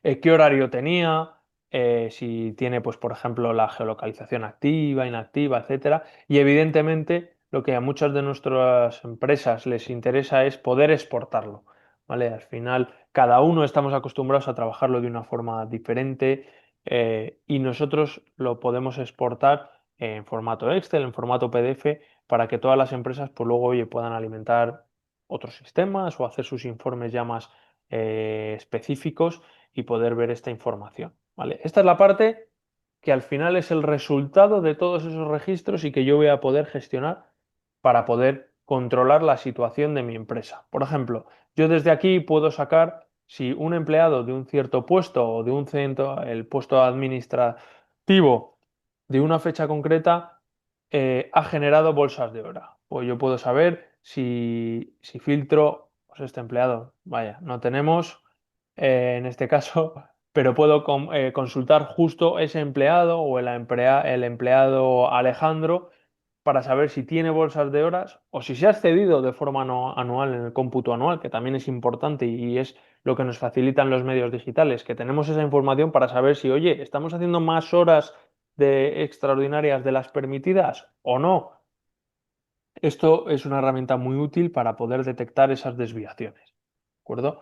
C: qué horario tenía, si tiene, pues, por ejemplo, la geolocalización activa, inactiva, etcétera. Y evidentemente lo que a muchas de nuestras empresas les interesa es poder exportarlo, ¿vale? Al final, cada uno estamos acostumbrados a trabajarlo de una forma diferente, y nosotros lo podemos exportar en formato Excel, en formato PDF, para que todas las empresas, pues luego, oye, puedan alimentar otros sistemas o hacer sus informes ya más específicos y poder ver esta información, ¿vale? Esta es la parte que al final es el resultado de todos esos registros y que yo voy a poder gestionar para poder controlar la situación de mi empresa. Por ejemplo, yo desde aquí puedo sacar si un empleado de un cierto puesto o de un centro, el puesto administrativo de una fecha concreta, ha generado bolsas de hora. Pues yo puedo saber si filtro, pues este empleado, vaya, no tenemos, en este caso, pero puedo consultar justo ese empleado o el empleado Alejandro para saber si tiene bolsas de horas o si se ha excedido de forma anual en el cómputo anual, que también es importante y es lo que nos facilitan los medios digitales, que tenemos esa información para saber si, oye, estamos haciendo más horas de extraordinarias de las permitidas o no. Esto es una herramienta muy útil para poder detectar esas desviaciones, ¿de acuerdo?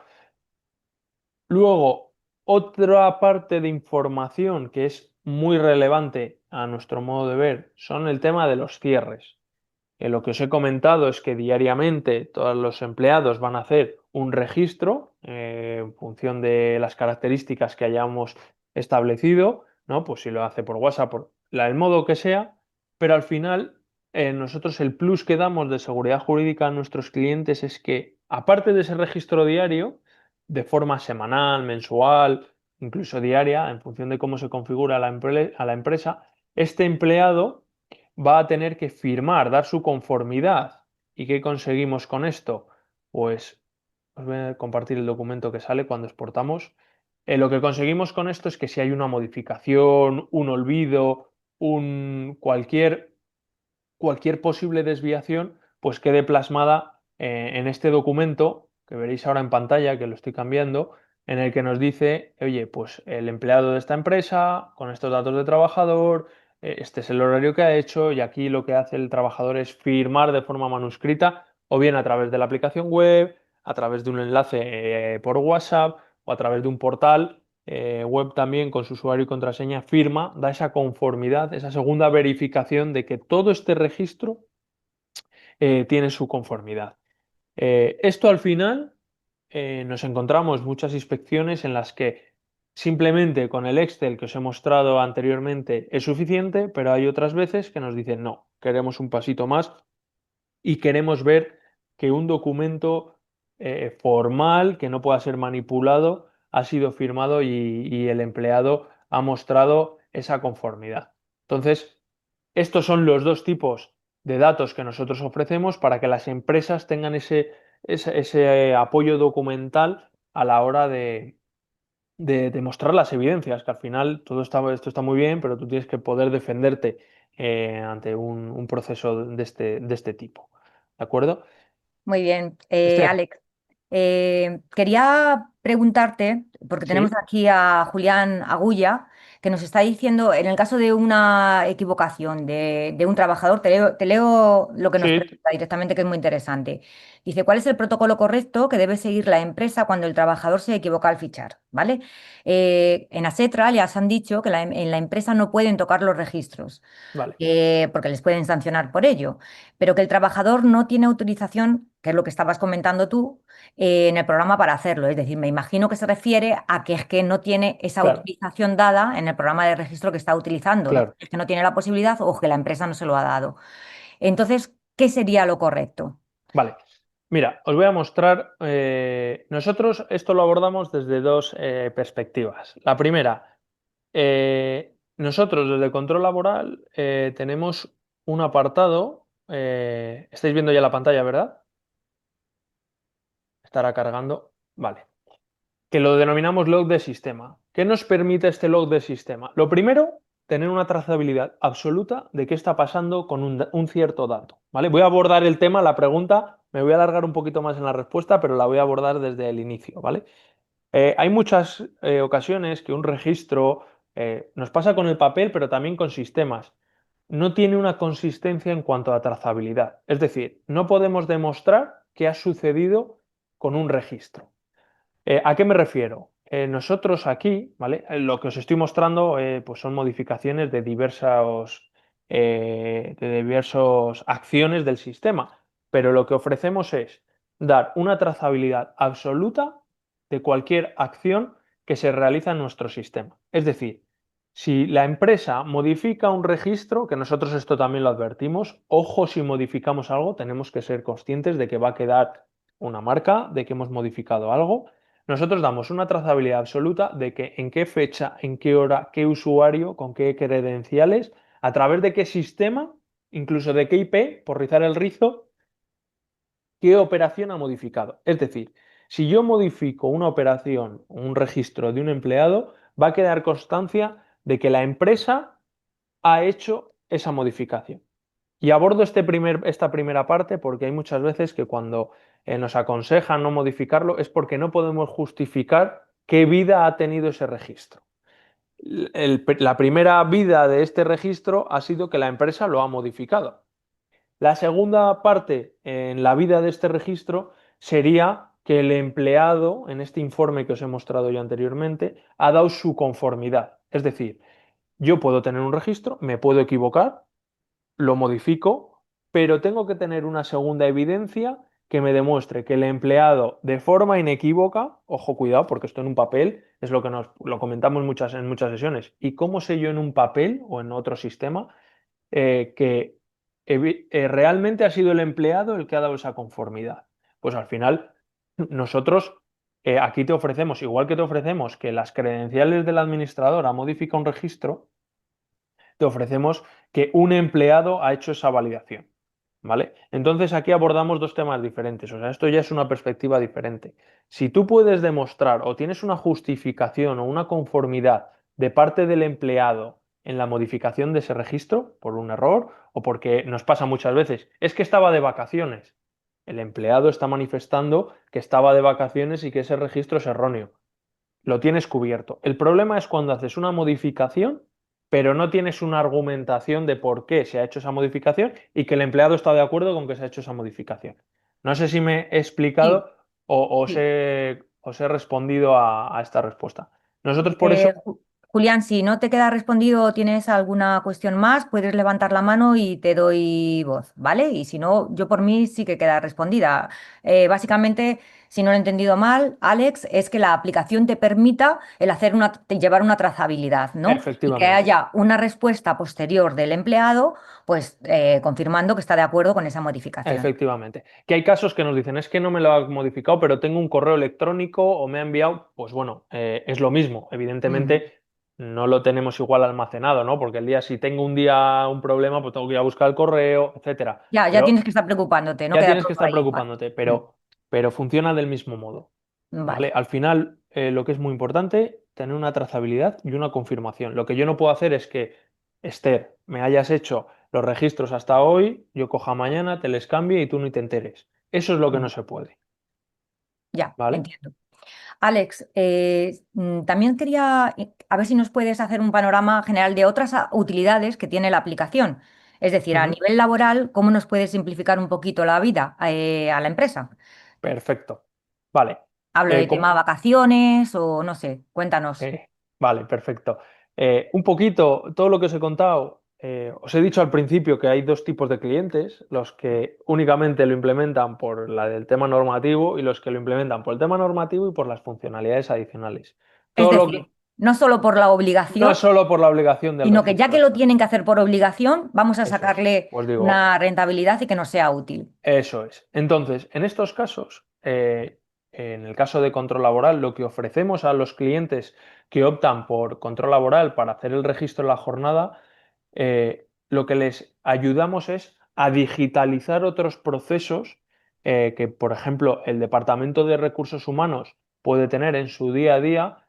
C: Luego, otra parte de información que es muy relevante a nuestro modo de ver son el tema de los cierres. Lo que os he comentado es que diariamente todos los empleados van a hacer un registro en función de las características que hayamos establecido, ¿no? Pues si lo hace por WhatsApp, por el modo que sea, pero al final nosotros el plus que damos de seguridad jurídica a nuestros clientes es que, aparte de ese registro diario, de forma semanal, mensual, incluso diaria, en función de cómo se configura a la empresa, este empleado va a tener que firmar, dar su conformidad. ¿Y qué conseguimos con esto? Pues os voy a compartir el documento que sale cuando exportamos. Lo que conseguimos con esto es que si hay una modificación, un olvido, cualquier posible desviación, pues quede plasmada en este documento que veréis ahora en pantalla, que lo estoy cambiando, en el que nos dice, oye, pues el empleado de esta empresa, con estos datos de trabajador, este es el horario que ha hecho, y aquí lo que hace el trabajador es firmar de forma manuscrita, o bien a través de la aplicación web, a través de un enlace por WhatsApp o a través de un portal web también con su usuario y contraseña, firma, da esa conformidad, esa segunda verificación de que todo este registro tiene su conformidad. Esto al final nos encontramos muchas inspecciones en las que simplemente con el Excel que os he mostrado anteriormente es suficiente, pero hay otras veces que nos dicen no, queremos un pasito más y queremos ver que un documento formal, que no pueda ser manipulado, ha sido firmado y el empleado ha mostrado esa conformidad. Entonces, estos son los dos tipos de datos que nosotros ofrecemos para que las empresas tengan ese apoyo documental a la hora de demostrar las evidencias, que al final esto está muy bien, pero tú tienes que poder defenderte ante un proceso de este tipo. ¿De acuerdo?
A: Muy bien,
C: Esther,
A: Alex. Quería preguntarte, porque tenemos
C: sí,
A: aquí a Julián Agulla, que nos está diciendo, en el caso de una equivocación de un trabajador, te leo lo que nos
C: sí,
A: pregunta directamente, que es muy interesante. Dice, ¿cuál es el protocolo correcto que debe seguir la empresa cuando el trabajador se equivoca al fichar? ¿Vale? En Asetra les han dicho que en la empresa no pueden tocar los registros
C: vale,
A: porque les pueden sancionar por ello, pero que el trabajador no tiene autorización, que es lo que estabas comentando tú, en el programa para hacerlo. Es decir, me imagino que se refiere a que es que no tiene esa
C: claro,
A: autorización dada en el programa de registro que está utilizando.
C: claro,
A: Es que no tiene la posibilidad o que la empresa no se lo ha dado. Entonces, ¿qué sería lo correcto?
C: vale. Mira, os voy a mostrar, nosotros esto lo abordamos desde dos perspectivas. La primera, nosotros desde control laboral tenemos un apartado, estáis viendo ya la pantalla, ¿verdad? Estará cargando, vale, que lo denominamos log de sistema. ¿Qué nos permite este log de sistema? Lo primero, tener una trazabilidad absoluta de qué está pasando con un cierto dato, ¿vale? Voy a abordar el tema, la pregunta, me voy a alargar un poquito más en la respuesta, pero la voy a abordar desde el inicio, ¿vale? Hay muchas ocasiones que un registro Nos pasa con el papel, pero también con sistemas. No tiene una consistencia en cuanto a trazabilidad. Es decir, no podemos demostrar qué ha sucedido con un registro. ¿A qué me refiero? Nosotros aquí, ¿vale? Lo que os estoy mostrando pues son modificaciones de diversas acciones del sistema, pero lo que ofrecemos es dar una trazabilidad absoluta de cualquier acción que se realiza en nuestro sistema. Es decir, si la empresa modifica un registro, que nosotros esto también lo advertimos, ojo si modificamos algo, tenemos que ser conscientes de que va a quedar una marca, de que hemos modificado algo. Nosotros damos una trazabilidad absoluta de que en qué fecha, en qué hora, qué usuario, con qué credenciales, a través de qué sistema, incluso de qué IP, por rizar el rizo, qué operación ha modificado. Es decir, si yo modifico una operación, un registro de un empleado, va a quedar constancia de que la empresa ha hecho esa modificación. Y abordo esta primera parte porque hay muchas veces que cuando nos aconsejan no modificarlo es porque no podemos justificar qué vida ha tenido ese registro. La primera vida de este registro ha sido que la empresa lo ha modificado. La segunda parte en la vida de este registro sería que el empleado, en este informe que os he mostrado yo anteriormente, ha dado su conformidad. Es decir, yo puedo tener un registro, me puedo equivocar, lo modifico, pero tengo que tener una segunda evidencia que me demuestre que el empleado de forma inequívoca, ojo, cuidado, porque esto en un papel es lo que nos lo comentamos en muchas sesiones. ¿Y cómo sé yo en un papel o en otro sistema que realmente ha sido el empleado el que ha dado esa conformidad? Pues al final, nosotros aquí te ofrecemos, igual que te ofrecemos que las credenciales del administrador ha modificado un registro, te ofrecemos que un empleado ha hecho esa validación, ¿vale? Entonces aquí abordamos dos temas diferentes, o sea, esto ya es una perspectiva diferente. Si tú puedes demostrar o tienes una justificación o una conformidad de parte del empleado en la modificación de ese registro por un error o porque nos pasa muchas veces, es que estaba de vacaciones. El empleado está manifestando que estaba de vacaciones y que ese registro es erróneo, lo tienes cubierto. El problema es cuando haces una modificación, pero no tienes una argumentación de por qué se ha hecho esa modificación y que el empleado está de acuerdo con que se ha hecho esa modificación. No sé si me he
A: Sí,
C: explicado o
A: sí.
C: os he respondido a esta respuesta. Nosotros por eso,
A: Julián, si no te queda respondido o tienes alguna cuestión más, puedes levantar la mano y te doy voz, ¿vale? Y si no, yo por mí sí que queda respondida. Básicamente, si no lo he entendido mal, Alex, es que la aplicación te permita el hacer llevar una trazabilidad, ¿no? Y que
C: efectivamente.
A: haya una respuesta posterior del empleado, pues confirmando que está de acuerdo con esa modificación.
C: Efectivamente. Que hay casos que nos dicen, es que no me lo ha modificado, pero tengo un correo electrónico o me ha enviado, pues bueno, es lo mismo.
A: Ujú.
C: Evidentemente no lo tenemos igual almacenado, ¿no? Porque el día, si tengo un día un problema, pues tengo que ir a buscar el correo, etcétera.
A: Ya
C: Pero
A: tienes que estar preocupándote, no
C: ya
A: queda
C: tienes que
A: todo
C: estar
A: ahí igual.
C: preocupándote,
A: Mm.
C: pero funciona del mismo modo, ¿vale?
A: Vale.
C: Al final, lo que es muy importante, tener una trazabilidad y una confirmación. Lo que yo no puedo hacer es que, Esther, me hayas hecho los registros hasta hoy, yo coja mañana, te les cambie y tú ni te enteres. Eso es lo que no
A: Mm.
C: se puede,
A: Ya,
C: ¿vale?
A: entiendo. Alex, también quería a ver si nos puedes hacer un panorama general de otras utilidades que tiene la aplicación. Es decir, a
C: Ujú.
A: nivel laboral, ¿cómo nos puede simplificar un poquito la vida a la empresa?
C: Perfecto. Vale.
A: Hablo
C: Eh,
A: de
C: com-
A: tema vacaciones o no sé, cuéntanos.
C: Vale, perfecto. Un poquito, todo lo que os he contado, os he dicho al principio que hay dos tipos de clientes, los que únicamente lo implementan por la del tema normativo y los que lo implementan por el tema normativo y por las funcionalidades adicionales.
A: Es
C: Todo lo que,
A: decir, no solo por la
C: no
A: obligación,
C: solo por la obligación del
A: sino que ya
C: registro,
A: que lo
C: eso es.
A: tienen que hacer por obligación, vamos a
C: Eso es.
A: sacarle
C: Pues digo,
A: una rentabilidad y que nos sea útil.
C: eso es. Entonces, en estos casos, en el caso de control laboral, lo que ofrecemos a los clientes que optan por control laboral para hacer el registro de la jornada, lo que les ayudamos es a digitalizar otros procesos que, por ejemplo, el Departamento de Recursos Humanos puede tener en su día a día.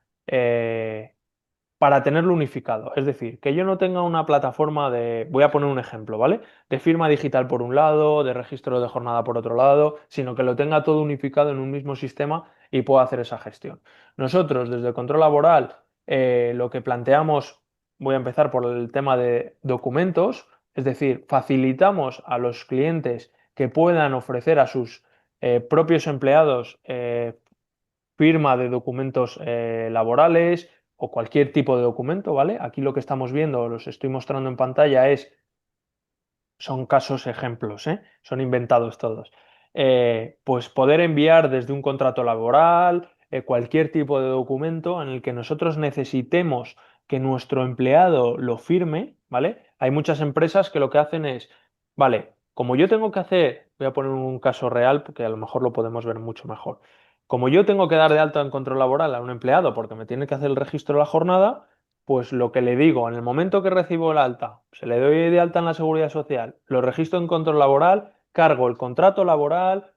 C: Para tenerlo unificado. Es decir, que yo no tenga una plataforma de, voy a poner un ejemplo, ¿vale? De firma digital por un lado, de registro de jornada por otro lado, sino que lo tenga todo unificado en un mismo sistema y pueda hacer esa gestión. Nosotros, desde el control laboral, lo que planteamos, voy a empezar por el tema de documentos, es decir, facilitamos a los clientes que puedan ofrecer a sus propios empleados firma de documentos laborales o cualquier tipo de documento, ¿vale? Aquí lo que estamos viendo, los estoy mostrando en pantalla, son casos ejemplos, ¿eh? Son inventados todos. Pues poder enviar desde un contrato laboral, cualquier tipo de documento en el que nosotros necesitemos que nuestro empleado lo firme, ¿vale? Hay muchas empresas que lo que hacen es, vale, como yo tengo que hacer, voy a poner un caso real porque a lo mejor lo podemos ver mucho mejor. Como yo tengo que dar de alta en control laboral a un empleado porque me tiene que hacer el registro de la jornada, pues lo que le digo, en el momento que recibo el alta, se le doy de alta en la seguridad social, lo registro en control laboral, cargo el contrato laboral,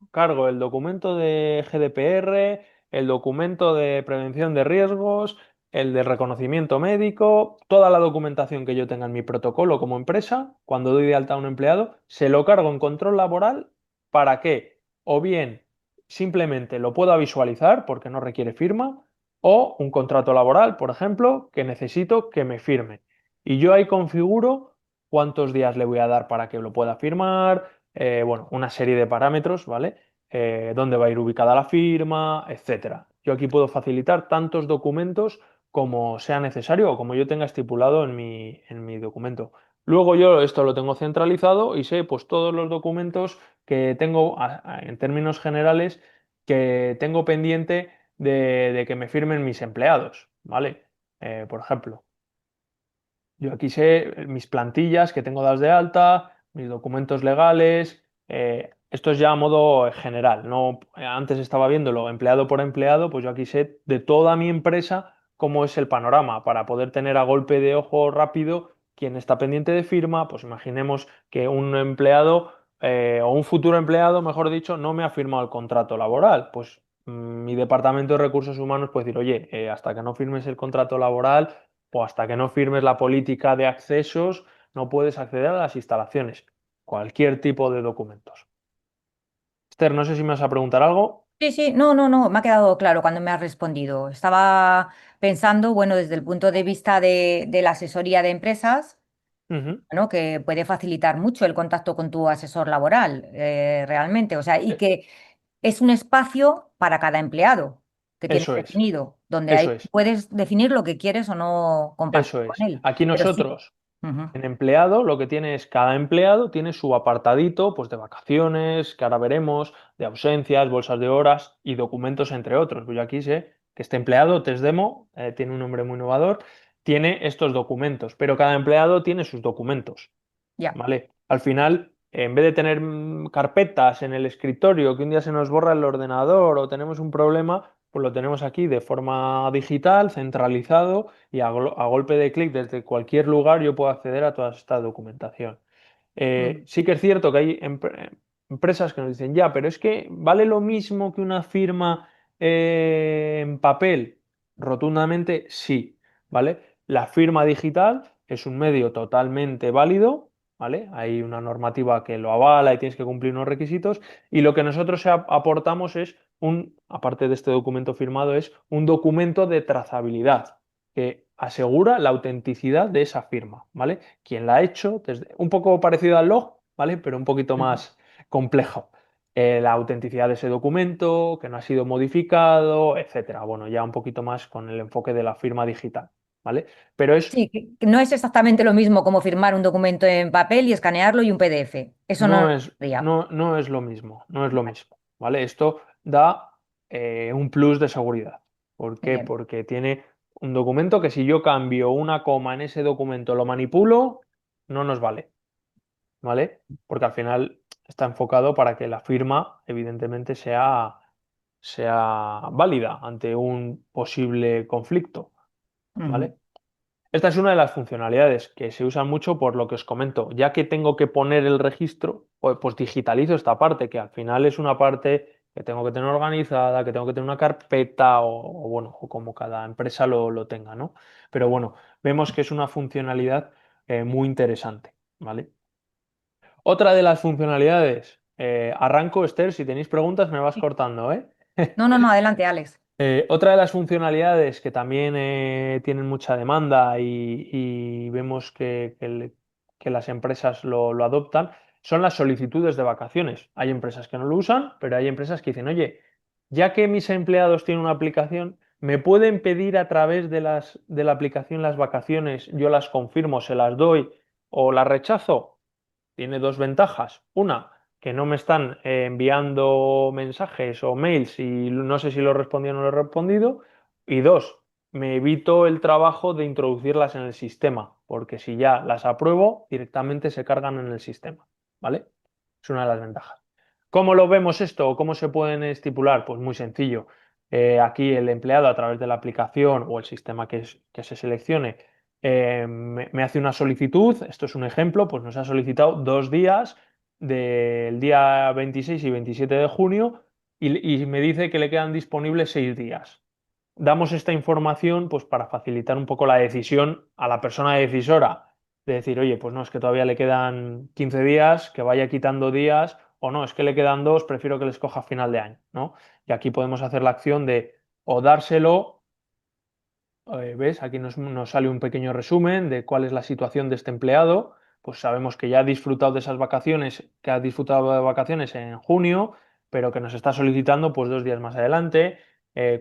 C: cargo el documento de GDPR, el documento de prevención de riesgos, el de reconocimiento médico, toda la documentación que yo tenga en mi protocolo como empresa, cuando doy de alta a un empleado, se lo cargo en control laboral para que o bien simplemente lo pueda visualizar porque no requiere firma, o un contrato laboral, por ejemplo, que necesito que me firme. Y yo ahí configuro cuántos días le voy a dar para que lo pueda firmar, bueno, una serie de parámetros, ¿vale? Dónde va a ir ubicada la firma, etcétera. Yo aquí puedo facilitar tantos documentos como sea necesario o como yo tenga estipulado en mi documento. Luego yo esto lo tengo centralizado y sé pues todos los documentos que tengo en términos generales que tengo pendiente de que me firmen mis empleados, ¿vale? Por ejemplo. Yo aquí sé mis plantillas que tengo dadas de alta, mis documentos legales. Esto es ya a modo general. No, antes estaba viéndolo empleado por empleado, pues yo aquí sé de toda mi empresa cómo es el panorama para poder tener a golpe de ojo rápido quién está pendiente de firma. Pues imaginemos que un empleado o un futuro empleado, mejor dicho, no me ha firmado el contrato laboral. Pues mi departamento de recursos humanos puede decir, oye, hasta que no firmes el contrato laboral o hasta que no firmes la política de accesos, no puedes acceder a las instalaciones. Cualquier tipo de documentos. Esther, no sé si me vas a preguntar algo.
A: Sí, sí, no, no, no, me ha quedado claro cuando me has respondido. Estaba pensando, bueno, desde el punto de vista de la asesoría de empresas,
C: Ujú.
A: ¿no? Que puede facilitar mucho el contacto con tu asesor laboral, realmente. O sea, y
C: Eh,
A: que es un espacio para cada empleado que tienes
C: Eso es,
A: definido, donde ahí
C: eso es,
A: puedes definir lo que quieres o no compartir
C: eso
A: con
C: es.
A: él.
C: Aquí
A: Pero sí.
C: nosotros,
A: Ujú.
C: en empleado, lo que tiene es cada empleado tiene su apartadito, pues de vacaciones, que ahora veremos, de ausencias, bolsas de horas y documentos, entre otros. Pues yo aquí sé que este empleado, Testdemo, tiene un nombre muy innovador, tiene estos documentos, pero cada empleado tiene sus documentos.
A: Ya.
C: ¿Vale? Al final, en vez de tener carpetas en el escritorio que un día se nos borra el ordenador o tenemos un problema, pues lo tenemos aquí de forma digital, centralizado y a golpe de clic desde cualquier lugar yo puedo acceder a toda esta documentación.
A: Ujú.
C: Sí que es cierto que hay empresas que nos dicen, ya, pero es que vale lo mismo que una firma en papel. Rotundamente sí, ¿vale? La firma digital es un medio totalmente válido, ¿vale? Hay una normativa que lo avala y tienes que cumplir unos requisitos y lo que nosotros aportamos es aparte de este documento firmado, es un documento de trazabilidad que asegura la autenticidad de esa firma, ¿vale? Quien la ha hecho, un poco parecido al log, ¿vale? Pero un poquito
A: Ujú.
C: más complejo. La autenticidad de ese documento, que no ha sido modificado, etcétera. Bueno, ya un poquito más con el enfoque de la firma digital, ¿vale? Pero
A: Sí, que no es exactamente lo mismo como firmar un documento en papel y escanearlo y un PDF. Eso no lo sería.
C: no es lo mismo, no es lo mismo, ¿vale? Esto da un plus de seguridad. ¿Por qué?
A: Bien.
C: Porque tiene un documento que si yo cambio una coma en ese documento, lo manipulo, no nos vale, ¿vale? Porque al final está enfocado para que la firma, evidentemente, sea válida ante un posible conflicto,
A: Ujú.
C: ¿vale? Esta es una de las funcionalidades que se usan mucho por lo que os comento. Ya que tengo que poner el registro, pues digitalizo esta parte, que al final es una parte que tengo que tener organizada, que tengo que tener una carpeta o bueno, o como cada empresa lo tenga, ¿no? Pero bueno, vemos que es una funcionalidad muy interesante, ¿vale? Otra de las funcionalidades, arranco, Esther, si tenéis preguntas me vas cortando, ¿eh?
A: No, no, no, adelante, Alex.
C: Otra de las funcionalidades que también tienen mucha demanda y vemos que las empresas lo adoptan son las solicitudes de vacaciones. Hay empresas que no lo usan, pero hay empresas que dicen, oye, ya que mis empleados tienen una aplicación, ¿me pueden pedir a través de la aplicación las vacaciones? Yo las confirmo, se las doy o las rechazo. Tiene dos ventajas. Una, que no me están enviando mensajes o mails y no sé si lo he respondido o no lo he respondido. Y dos, me evito el trabajo de introducirlas en el sistema, porque si ya las apruebo, directamente se cargan en el sistema. ¿Vale? Es una de las ventajas. ¿Cómo lo vemos esto o cómo se pueden estipular? Pues muy sencillo. Aquí el empleado a través de la aplicación o el sistema que se seleccione me hace una solicitud, esto es un ejemplo, pues nos ha solicitado 2 días del día 26 y 27 de junio y me dice que le quedan disponibles 6 días. Damos esta información pues para facilitar un poco la decisión a la persona decisora de decir, oye, pues no, es que todavía le quedan 15 días, que vaya quitando días, o no, es que le quedan 2, prefiero que les coja a final de año, ¿no? Y aquí podemos hacer la acción de o dárselo. ¿Ves? Aquí nos sale un pequeño resumen de cuál es la situación de este empleado. Pues sabemos que ya ha disfrutado de esas vacaciones, que ha disfrutado de vacaciones en junio, pero que nos está solicitando pues 2 días más adelante.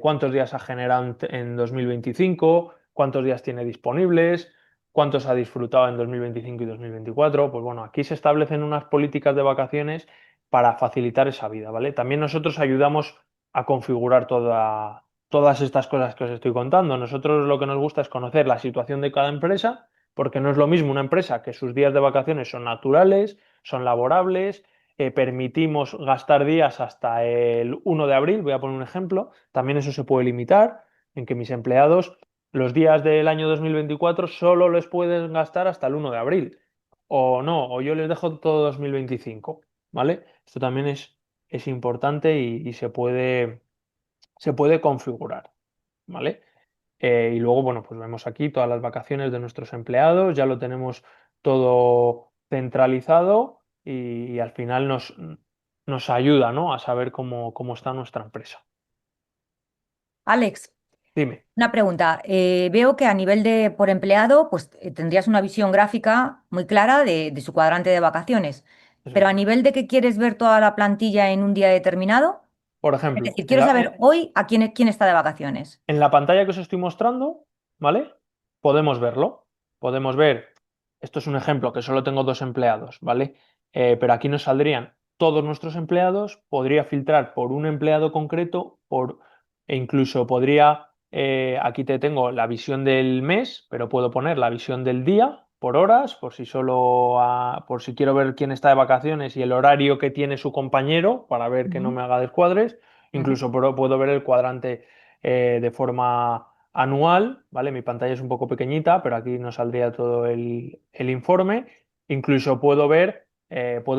C: Cuántos días ha generado en 2025, cuántos días tiene disponibles, cuántos ha disfrutado en 2025 y 2024. Pues bueno, aquí se establecen unas políticas de vacaciones para facilitar esa vida, ¿vale? También nosotros ayudamos a configurar todas estas cosas que os estoy contando. Nosotros lo que nos gusta es conocer la situación de cada empresa, porque no es lo mismo una empresa que sus días de vacaciones son naturales, son laborables, permitimos gastar días hasta el 1 de abril, voy a poner un ejemplo, también eso se puede limitar, en que mis empleados los días del año 2024 solo les pueden gastar hasta el 1 de abril, o no, o yo les dejo todo 2025, ¿vale? Esto también es importante y se puede configurar, ¿vale? Y luego, bueno, pues vemos aquí todas las vacaciones de nuestros empleados, ya lo tenemos todo centralizado y al final nos ayuda, ¿no? A saber cómo está nuestra empresa.
A: Alex,
C: Dime,
A: una pregunta. Veo que a nivel de por empleado, pues tendrías una visión gráfica muy clara de su cuadrante de vacaciones.
C: eso
A: Pero
C: es.
A: a nivel de que quieres ver toda la plantilla en un día determinado,
C: Por
A: es
C: ejemplo,
A: decir, quiero saber hoy a quién está de vacaciones.
C: en la pantalla que os estoy mostrando, ¿vale? Podemos verlo. Podemos ver, esto es un ejemplo que solo tengo 2 empleados, ¿vale? Pero aquí nos saldrían todos nuestros empleados, podría filtrar por un empleado concreto, e incluso podría, aquí te tengo la visión del mes, pero puedo poner la visión del día por horas, por si quiero ver quién está de vacaciones y el horario que tiene su compañero para ver que no
A: Ujú,
C: me haga descuadres.
A: ujú.
C: Incluso puedo ver el cuadrante de forma anual, ¿vale? Mi pantalla es un poco pequeñita, pero aquí nos saldría todo el informe. Incluso puedo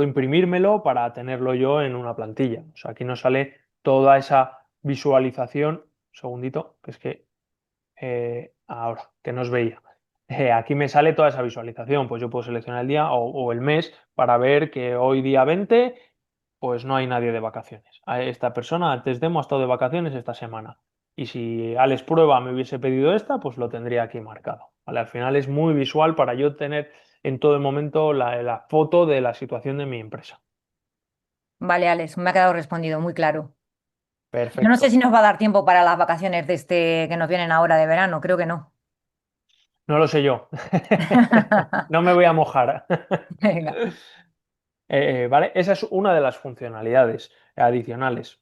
C: imprimírmelo para tenerlo yo en una plantilla. O sea, aquí nos sale toda esa visualización. Un segundito, que es que ahora, que no os veía. Aquí me sale toda esa visualización, pues yo puedo seleccionar el día o el mes para ver que hoy día 20 pues no hay nadie de vacaciones. Esta persona antes demo ha estado de vacaciones esta semana. Y si Alex Prueba me hubiese pedido esta, pues lo tendría aquí marcado. ¿Vale? Al final es muy visual para yo tener en todo momento la foto de la situación de mi empresa.
A: Vale, Alex, me ha quedado respondido, muy claro. Yo no sé
C: Perfecto.
A: si nos va a dar tiempo para las vacaciones de este que nos vienen ahora de verano, creo que no.
C: No lo sé yo. No me voy a mojar.
A: Venga.
C: ¿Vale? Esa es una de las funcionalidades adicionales.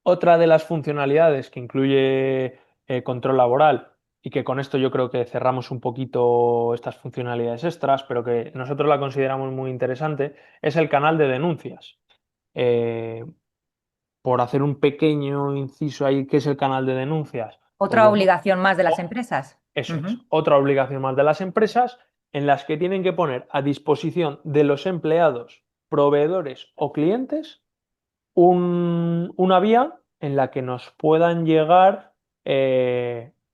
C: Otra de las funcionalidades que incluye control laboral y que con esto yo creo que cerramos un poquito estas funcionalidades extras, pero que nosotros la consideramos muy interesante, es el canal de denuncias. Eh, por hacer un pequeño inciso ahí, ¿qué es el canal de denuncias? Pues
A: Otra
C: bueno,
A: obligación más de las
C: o-
A: empresas.
C: eso es,
A: Ujú.
C: otra obligación más de las empresas en las que tienen que poner a disposición de los empleados, proveedores o clientes una vía en la que nos puedan llegar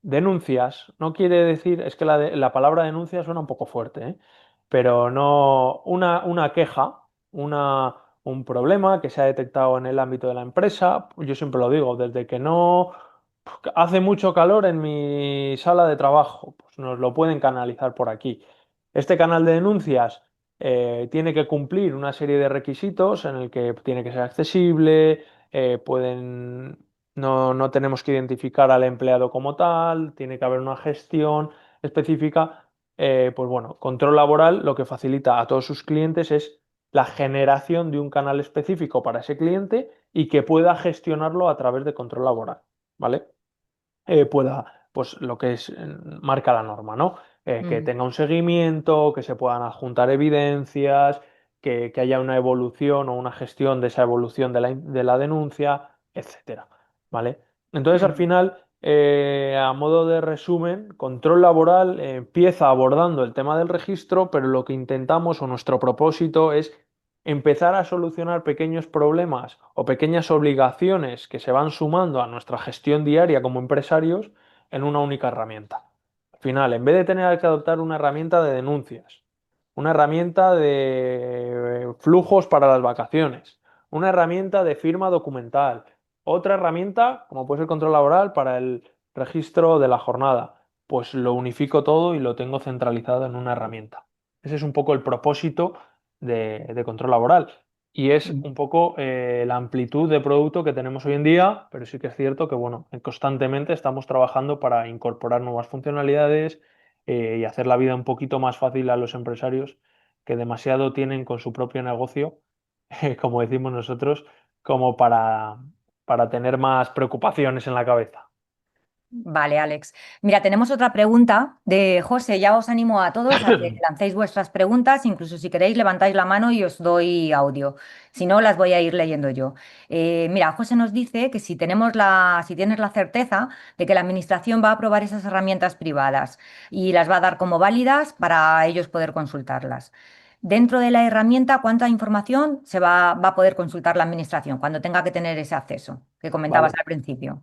C: denuncias. No quiere decir, es que la palabra denuncia suena un poco fuerte, ¿eh? Pero no, una queja, un problema que se ha detectado en el ámbito de la empresa. Yo siempre lo digo, desde que no hace mucho calor en mi sala de trabajo, pues nos lo pueden canalizar por aquí. Este canal de denuncias tiene que cumplir una serie de requisitos en el que tiene que ser accesible, no tenemos que identificar al empleado como tal, tiene que haber una gestión específica. Pues bueno, control laboral lo que facilita a todos sus clientes es la generación de un canal específico para ese cliente y que pueda gestionarlo a través de control laboral, ¿vale? Pueda, pues lo que es, marca la norma, ¿no? Que
A: Ujú,
C: tenga un seguimiento, que se puedan adjuntar evidencias, que haya una evolución o una gestión de esa evolución de la denuncia, etcétera, ¿vale? Entonces, al
A: ujú.
C: final, a modo de resumen, control laboral empieza abordando el tema del registro, pero lo que intentamos o nuestro propósito es empezar a solucionar pequeños problemas o pequeñas obligaciones que se van sumando a nuestra gestión diaria como empresarios en una única herramienta. Al final, en vez de tener que adoptar una herramienta de denuncias, una herramienta de flujos para las vacaciones, una herramienta de firma documental, otra herramienta, como puede ser control laboral, para el registro de la jornada, pues lo unifico todo y lo tengo centralizado en una herramienta. Ese es un poco el propósito de control laboral. Y es un poco la amplitud de producto que tenemos hoy en día, pero sí que es cierto que, bueno, constantemente estamos trabajando para incorporar nuevas funcionalidades y hacer la vida un poquito más fácil a los empresarios que demasiado tienen con su propio negocio, como decimos nosotros, como para tener más preocupaciones en la cabeza.
A: Vale, Alex. Mira, tenemos otra pregunta de José. Ya os animo a todos a que lancéis vuestras preguntas, incluso si queréis levantáis la mano y os doy audio. Si no, las voy a ir leyendo yo. Mira, José nos dice que si tienes la certeza de que la administración va a aprobar esas herramientas privadas y las va a dar como válidas para ellos poder consultarlas. Dentro de la herramienta, ¿cuánta información va a poder consultar la administración cuando tenga que tener ese acceso que comentabas
C: Vale.
A: al principio?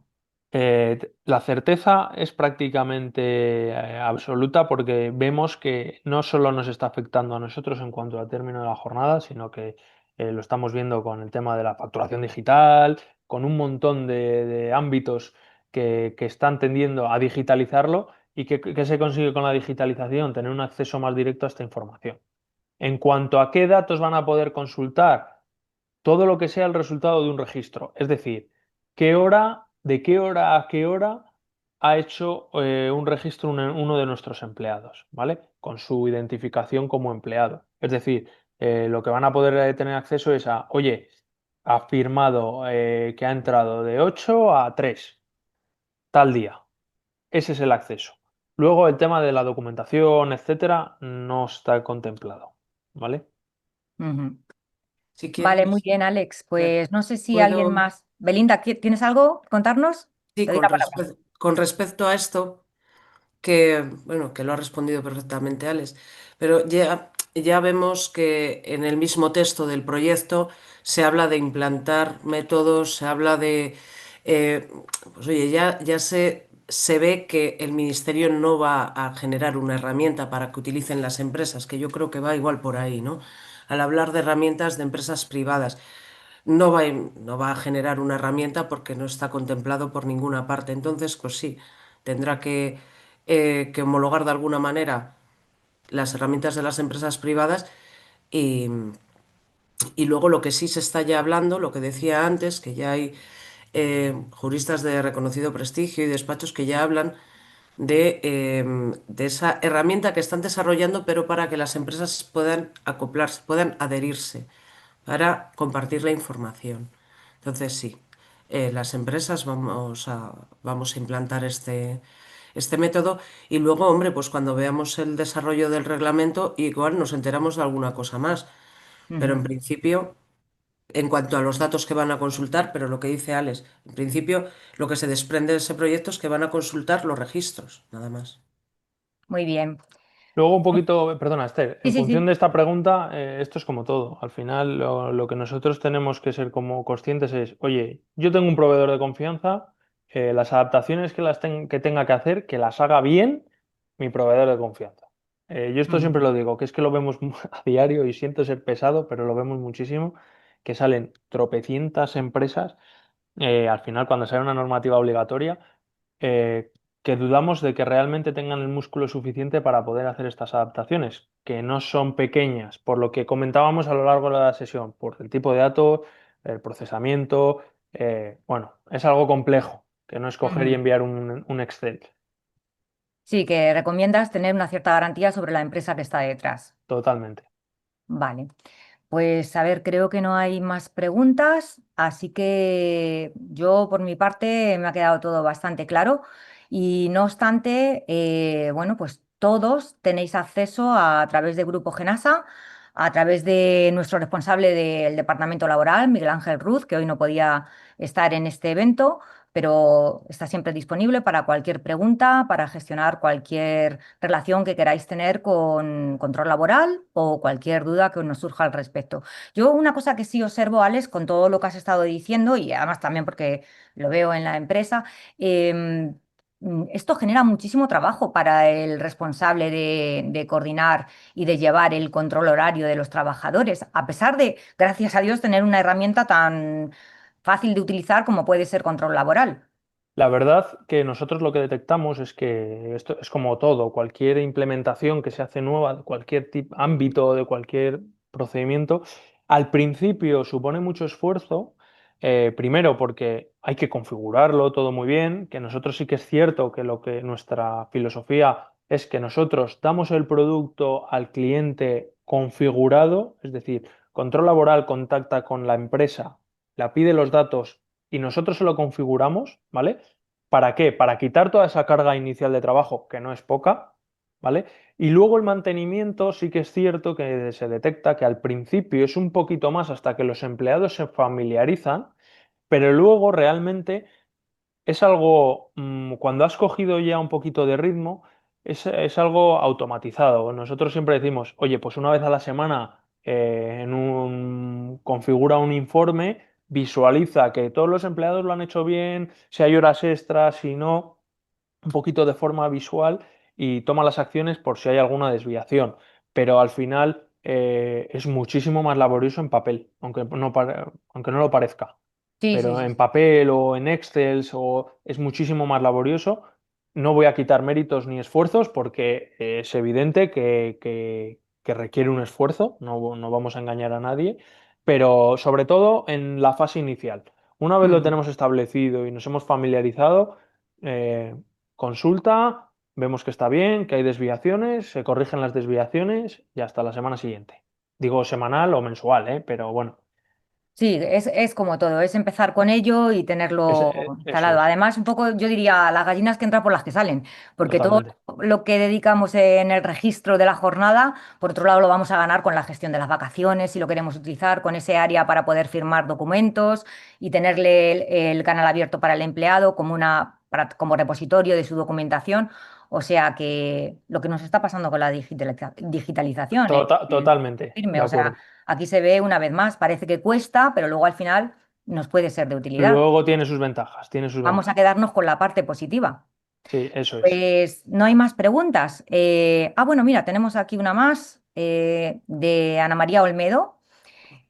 C: La certeza es prácticamente absoluta porque vemos que no solo nos está afectando a nosotros en cuanto al término de la jornada, sino que lo estamos viendo con el tema de la facturación digital, con un montón de ámbitos que están tendiendo a digitalizarlo y que se consigue con la digitalización, tener un acceso más directo a esta información. En cuanto a qué datos van a poder consultar, todo lo que sea el resultado de un registro. Es decir, de qué hora a qué hora ha hecho un registro uno de nuestros empleados, ¿vale? Con su identificación como empleado. Es decir, lo que van a poder tener acceso es a, oye, ha firmado que ha entrado de 8 a 3 tal día. Ese es el acceso. Luego el tema de la documentación, etcétera, no está contemplado, ¿vale?
A: Ujú.
B: Si
A: Vale, muy
B: quieres,
A: bien, Alex.
B: ya,
A: Pues no sé si alguien
B: puedo.
A: más. Belinda, ¿tienes algo que contarnos?
B: Sí,
A: Te doy la palabra.
B: con respecto a esto, que, bueno, que lo ha respondido perfectamente Alex, pero ya vemos que en el mismo texto del proyecto se habla de implantar métodos, se habla de, eh, pues oye, se ve que el ministerio no va a generar una herramienta para que utilicen las empresas, que yo creo que va igual por ahí, ¿no? Al hablar de herramientas de empresas privadas. No va a generar una herramienta porque no está contemplado por ninguna parte. Entonces, pues sí, tendrá que homologar de alguna manera las herramientas de las empresas privadas y, y luego lo que sí se está ya hablando, lo que decía antes, que ya hay juristas de reconocido prestigio y despachos que ya hablan de esa herramienta que están desarrollando, pero para que las empresas puedan acoplarse, puedan adherirse para compartir la información. Entonces, sí, las empresas vamos a implantar este método y luego, hombre, pues cuando veamos el desarrollo del reglamento, igual nos enteramos de alguna cosa más. Pero en
A: Ujú.
B: principio, en cuanto a los datos que van a consultar, pero lo que dice Alex, en principio lo que se desprende de ese proyecto es que van a consultar los registros, nada más.
A: Muy bien.
C: Luego un poquito, perdona, Esther,
A: Sí,
C: en
A: sí,
C: función de
A: sí.
C: esta pregunta, esto es como todo. Al final, lo que nosotros tenemos que ser como conscientes es, oye, yo tengo un proveedor de confianza, las adaptaciones que tenga que hacer, que las haga bien mi proveedor de confianza. Yo esto
A: Ujú.
C: siempre lo digo, que es que lo vemos a diario y siento ser pesado, pero lo vemos muchísimo, que salen tropecientas empresas al final cuando sale una normativa obligatoria eh, que dudamos de que realmente tengan el músculo suficiente para poder hacer estas adaptaciones, que no son pequeñas, por lo que comentábamos a lo largo de la sesión, por el tipo de datos, el procesamiento, bueno, es algo complejo, que no es coger y
A: Ujú.
C: enviar un Excel.
A: Sí, que recomiendas tener una cierta garantía sobre la empresa que está detrás.
C: Totalmente.
A: Vale. Pues a ver, creo que no hay más preguntas, así que yo por mi parte me ha quedado todo bastante claro y no obstante, bueno, pues todos tenéis acceso a través de Grupo Genasa, a través de nuestro responsable del departamento laboral, Miguel Ángel Ruz, que hoy no podía estar en este evento, pero está siempre disponible para cualquier pregunta, para gestionar cualquier relación que queráis tener con control laboral o cualquier duda que nos surja al respecto. Yo una cosa que sí observo, Alex, con todo lo que has estado diciendo y además también porque lo veo en la empresa, esto genera muchísimo trabajo para el responsable de coordinar y de llevar el control horario de los trabajadores, a pesar de, gracias a Dios, tener una herramienta tan fácil de utilizar como puede ser control laboral.
C: La verdad que nosotros lo que detectamos es que esto es como todo, cualquier implementación que se hace nueva, de cualquier ámbito, de cualquier procedimiento, al principio supone mucho esfuerzo, primero porque hay que configurarlo todo muy bien, que nosotros sí que es cierto que lo que nuestra filosofía es que nosotros damos el producto al cliente configurado, es decir, control laboral contacta con la empresa, la pide los datos y nosotros se lo configuramos, ¿vale? ¿Para qué? Para quitar toda esa carga inicial de trabajo, que no es poca, ¿vale? Y luego el mantenimiento sí que es cierto que se detecta que al principio es un poquito más hasta que los empleados se familiarizan, pero luego realmente es algo, cuando has cogido ya un poquito de ritmo, es algo automatizado. Nosotros siempre decimos, oye, pues una vez a la semana configura un informe, visualiza que todos los empleados lo han hecho bien, si hay horas extras, si no, un poquito de forma visual y toma las acciones por si hay alguna desviación. Pero al final es muchísimo más laborioso en papel, aunque no lo parezca,
A: Sí, sí,
C: pero
A: sí,
C: en
A: sí.
C: papel o en Excel es muchísimo más laborioso. No voy a quitar méritos ni esfuerzos porque es evidente que requiere un esfuerzo, no vamos a engañar a nadie, pero sobre todo en la fase inicial. Una vez lo
A: Ujú.
C: tenemos establecido y nos hemos familiarizado, eh, consulta, vemos que está bien, que hay desviaciones, se corrigen las desviaciones y hasta la semana siguiente. Digo semanal o mensual, pero bueno,
A: Sí, es como todo, es empezar con ello y tenerlo
C: eso
A: instalado.
C: es,
A: Además, un poco, yo diría, las gallinas que entran por las que salen, porque todo
C: totalmente.
A: lo que dedicamos en el registro de la jornada, por otro lado, lo vamos a ganar con la gestión de las vacaciones, si lo queremos utilizar, con ese área para poder firmar documentos y tenerle el canal abierto para el empleado como como repositorio de su documentación. O sea que lo que nos está pasando con la digitalización,
C: Totalmente,
A: firme,
C: de
A: o sea.
C: acuerdo.
A: Aquí se ve una vez más, parece que cuesta, pero luego al final nos puede ser de utilidad.
C: Luego tiene sus ventajas, tiene sus
A: Vamos a
C: ventajas.
A: quedarnos con la parte positiva.
C: Sí, eso es.
A: Pues no hay más preguntas. Bueno, mira, tenemos aquí una más de Ana María Olmedo.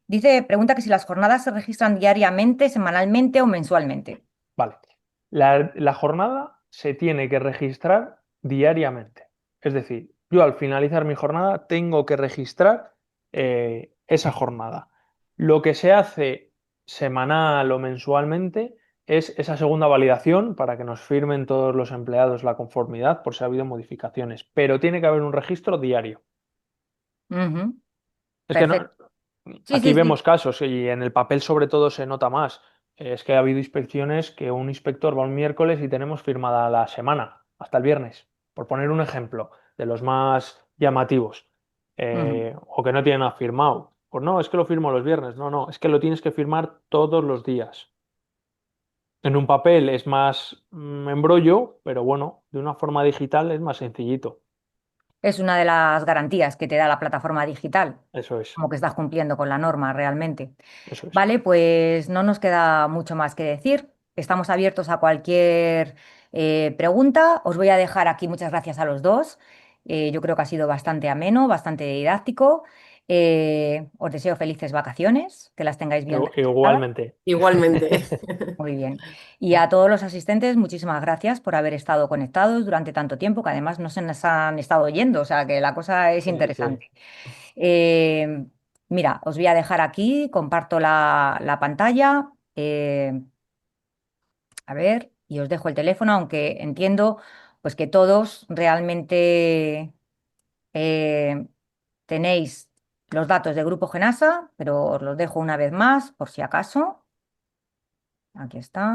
A: Dice, pregunta que si las jornadas se registran diariamente, semanalmente o mensualmente.
C: Vale. La jornada se tiene que registrar diariamente. Es decir, yo al finalizar mi jornada tengo que registrar esa jornada. Lo que se hace semanal o mensualmente es esa segunda validación para que nos firmen todos los empleados la conformidad por si ha habido modificaciones. Pero tiene que haber un registro diario.
A: Ujú,
C: Es que no,
A: perfecto. Sí,
C: aquí
A: sí, sí.
C: vemos casos y en el papel sobre todo se nota más. Es que ha habido inspecciones que un inspector va un miércoles y tenemos firmada la semana, hasta el viernes, por poner un ejemplo de los más llamativos.
A: Ujú.
C: O que no tienen nada firmado. Pues no, es que lo firmo los viernes. No, no, es que lo tienes que firmar todos los días. En un papel es más embrollo, pero bueno, de una forma digital es más sencillito.
A: Es una de las garantías que te da la plataforma digital,
C: Eso es,
A: como que estás cumpliendo con la norma realmente.
C: eso es.
A: Vale, pues no nos queda mucho más que decir. Estamos abiertos a cualquier pregunta. Os voy a dejar aquí muchas gracias a los dos. Yo creo que ha sido bastante ameno, bastante didáctico. Os deseo felices vacaciones, que las tengáis bien descansadas.
C: Igualmente.
B: Igualmente.
A: Muy bien. Y a todos los asistentes, muchísimas gracias por haber estado conectados durante tanto tiempo, que además no se nos han estado oyendo, o sea que la cosa es
C: Sí, sí.
A: interesante. Eh, Mira, os voy a dejar aquí, comparto la pantalla, a ver, y os dejo el teléfono, aunque entiendo pues que todos realmente eh, tenéis los datos de Grupo Genasa, pero os los dejo una vez más, por si acaso. Aquí está.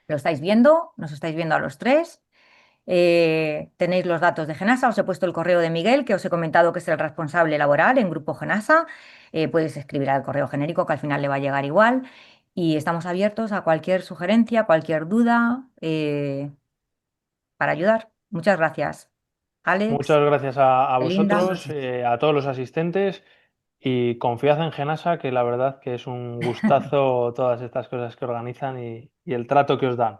A: ¿Lo estáis viendo? ¿Nos estáis viendo a los tres? Tenéis los datos de Genasa, os he puesto el correo de Miguel, que os he comentado que es el responsable laboral en Grupo Genasa. Puedes escribir al correo genérico, que al final le va a llegar igual. Y estamos abiertos a cualquier sugerencia, cualquier duda, para ayudar. Muchas gracias. Alex,
C: Muchas gracias a
A: Linda.
C: vosotros, a todos los asistentes y confiad en Genasa, que la verdad que es un gustazo todas estas cosas que organizan y el trato que os dan.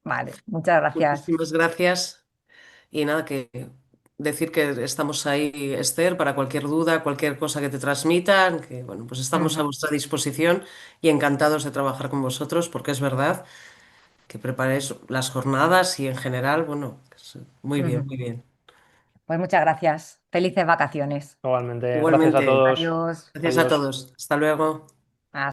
A: Vale, muchas gracias.
B: Muchísimas gracias. Y nada, que decir que estamos ahí, Esther, para cualquier duda, cualquier cosa que te transmitan, que bueno, pues estamos a
A: Ujú,
B: vuestra disposición y encantados de trabajar con vosotros, porque es verdad que preparáis las jornadas y en general, bueno, muy bien,
A: ujú.
B: muy bien.
A: Pues muchas gracias. Felices vacaciones.
C: Igualmente, gracias a
B: Igualmente,
C: todos.
A: Adiós.
B: gracias a
C: Adiós.
B: todos. Hasta luego.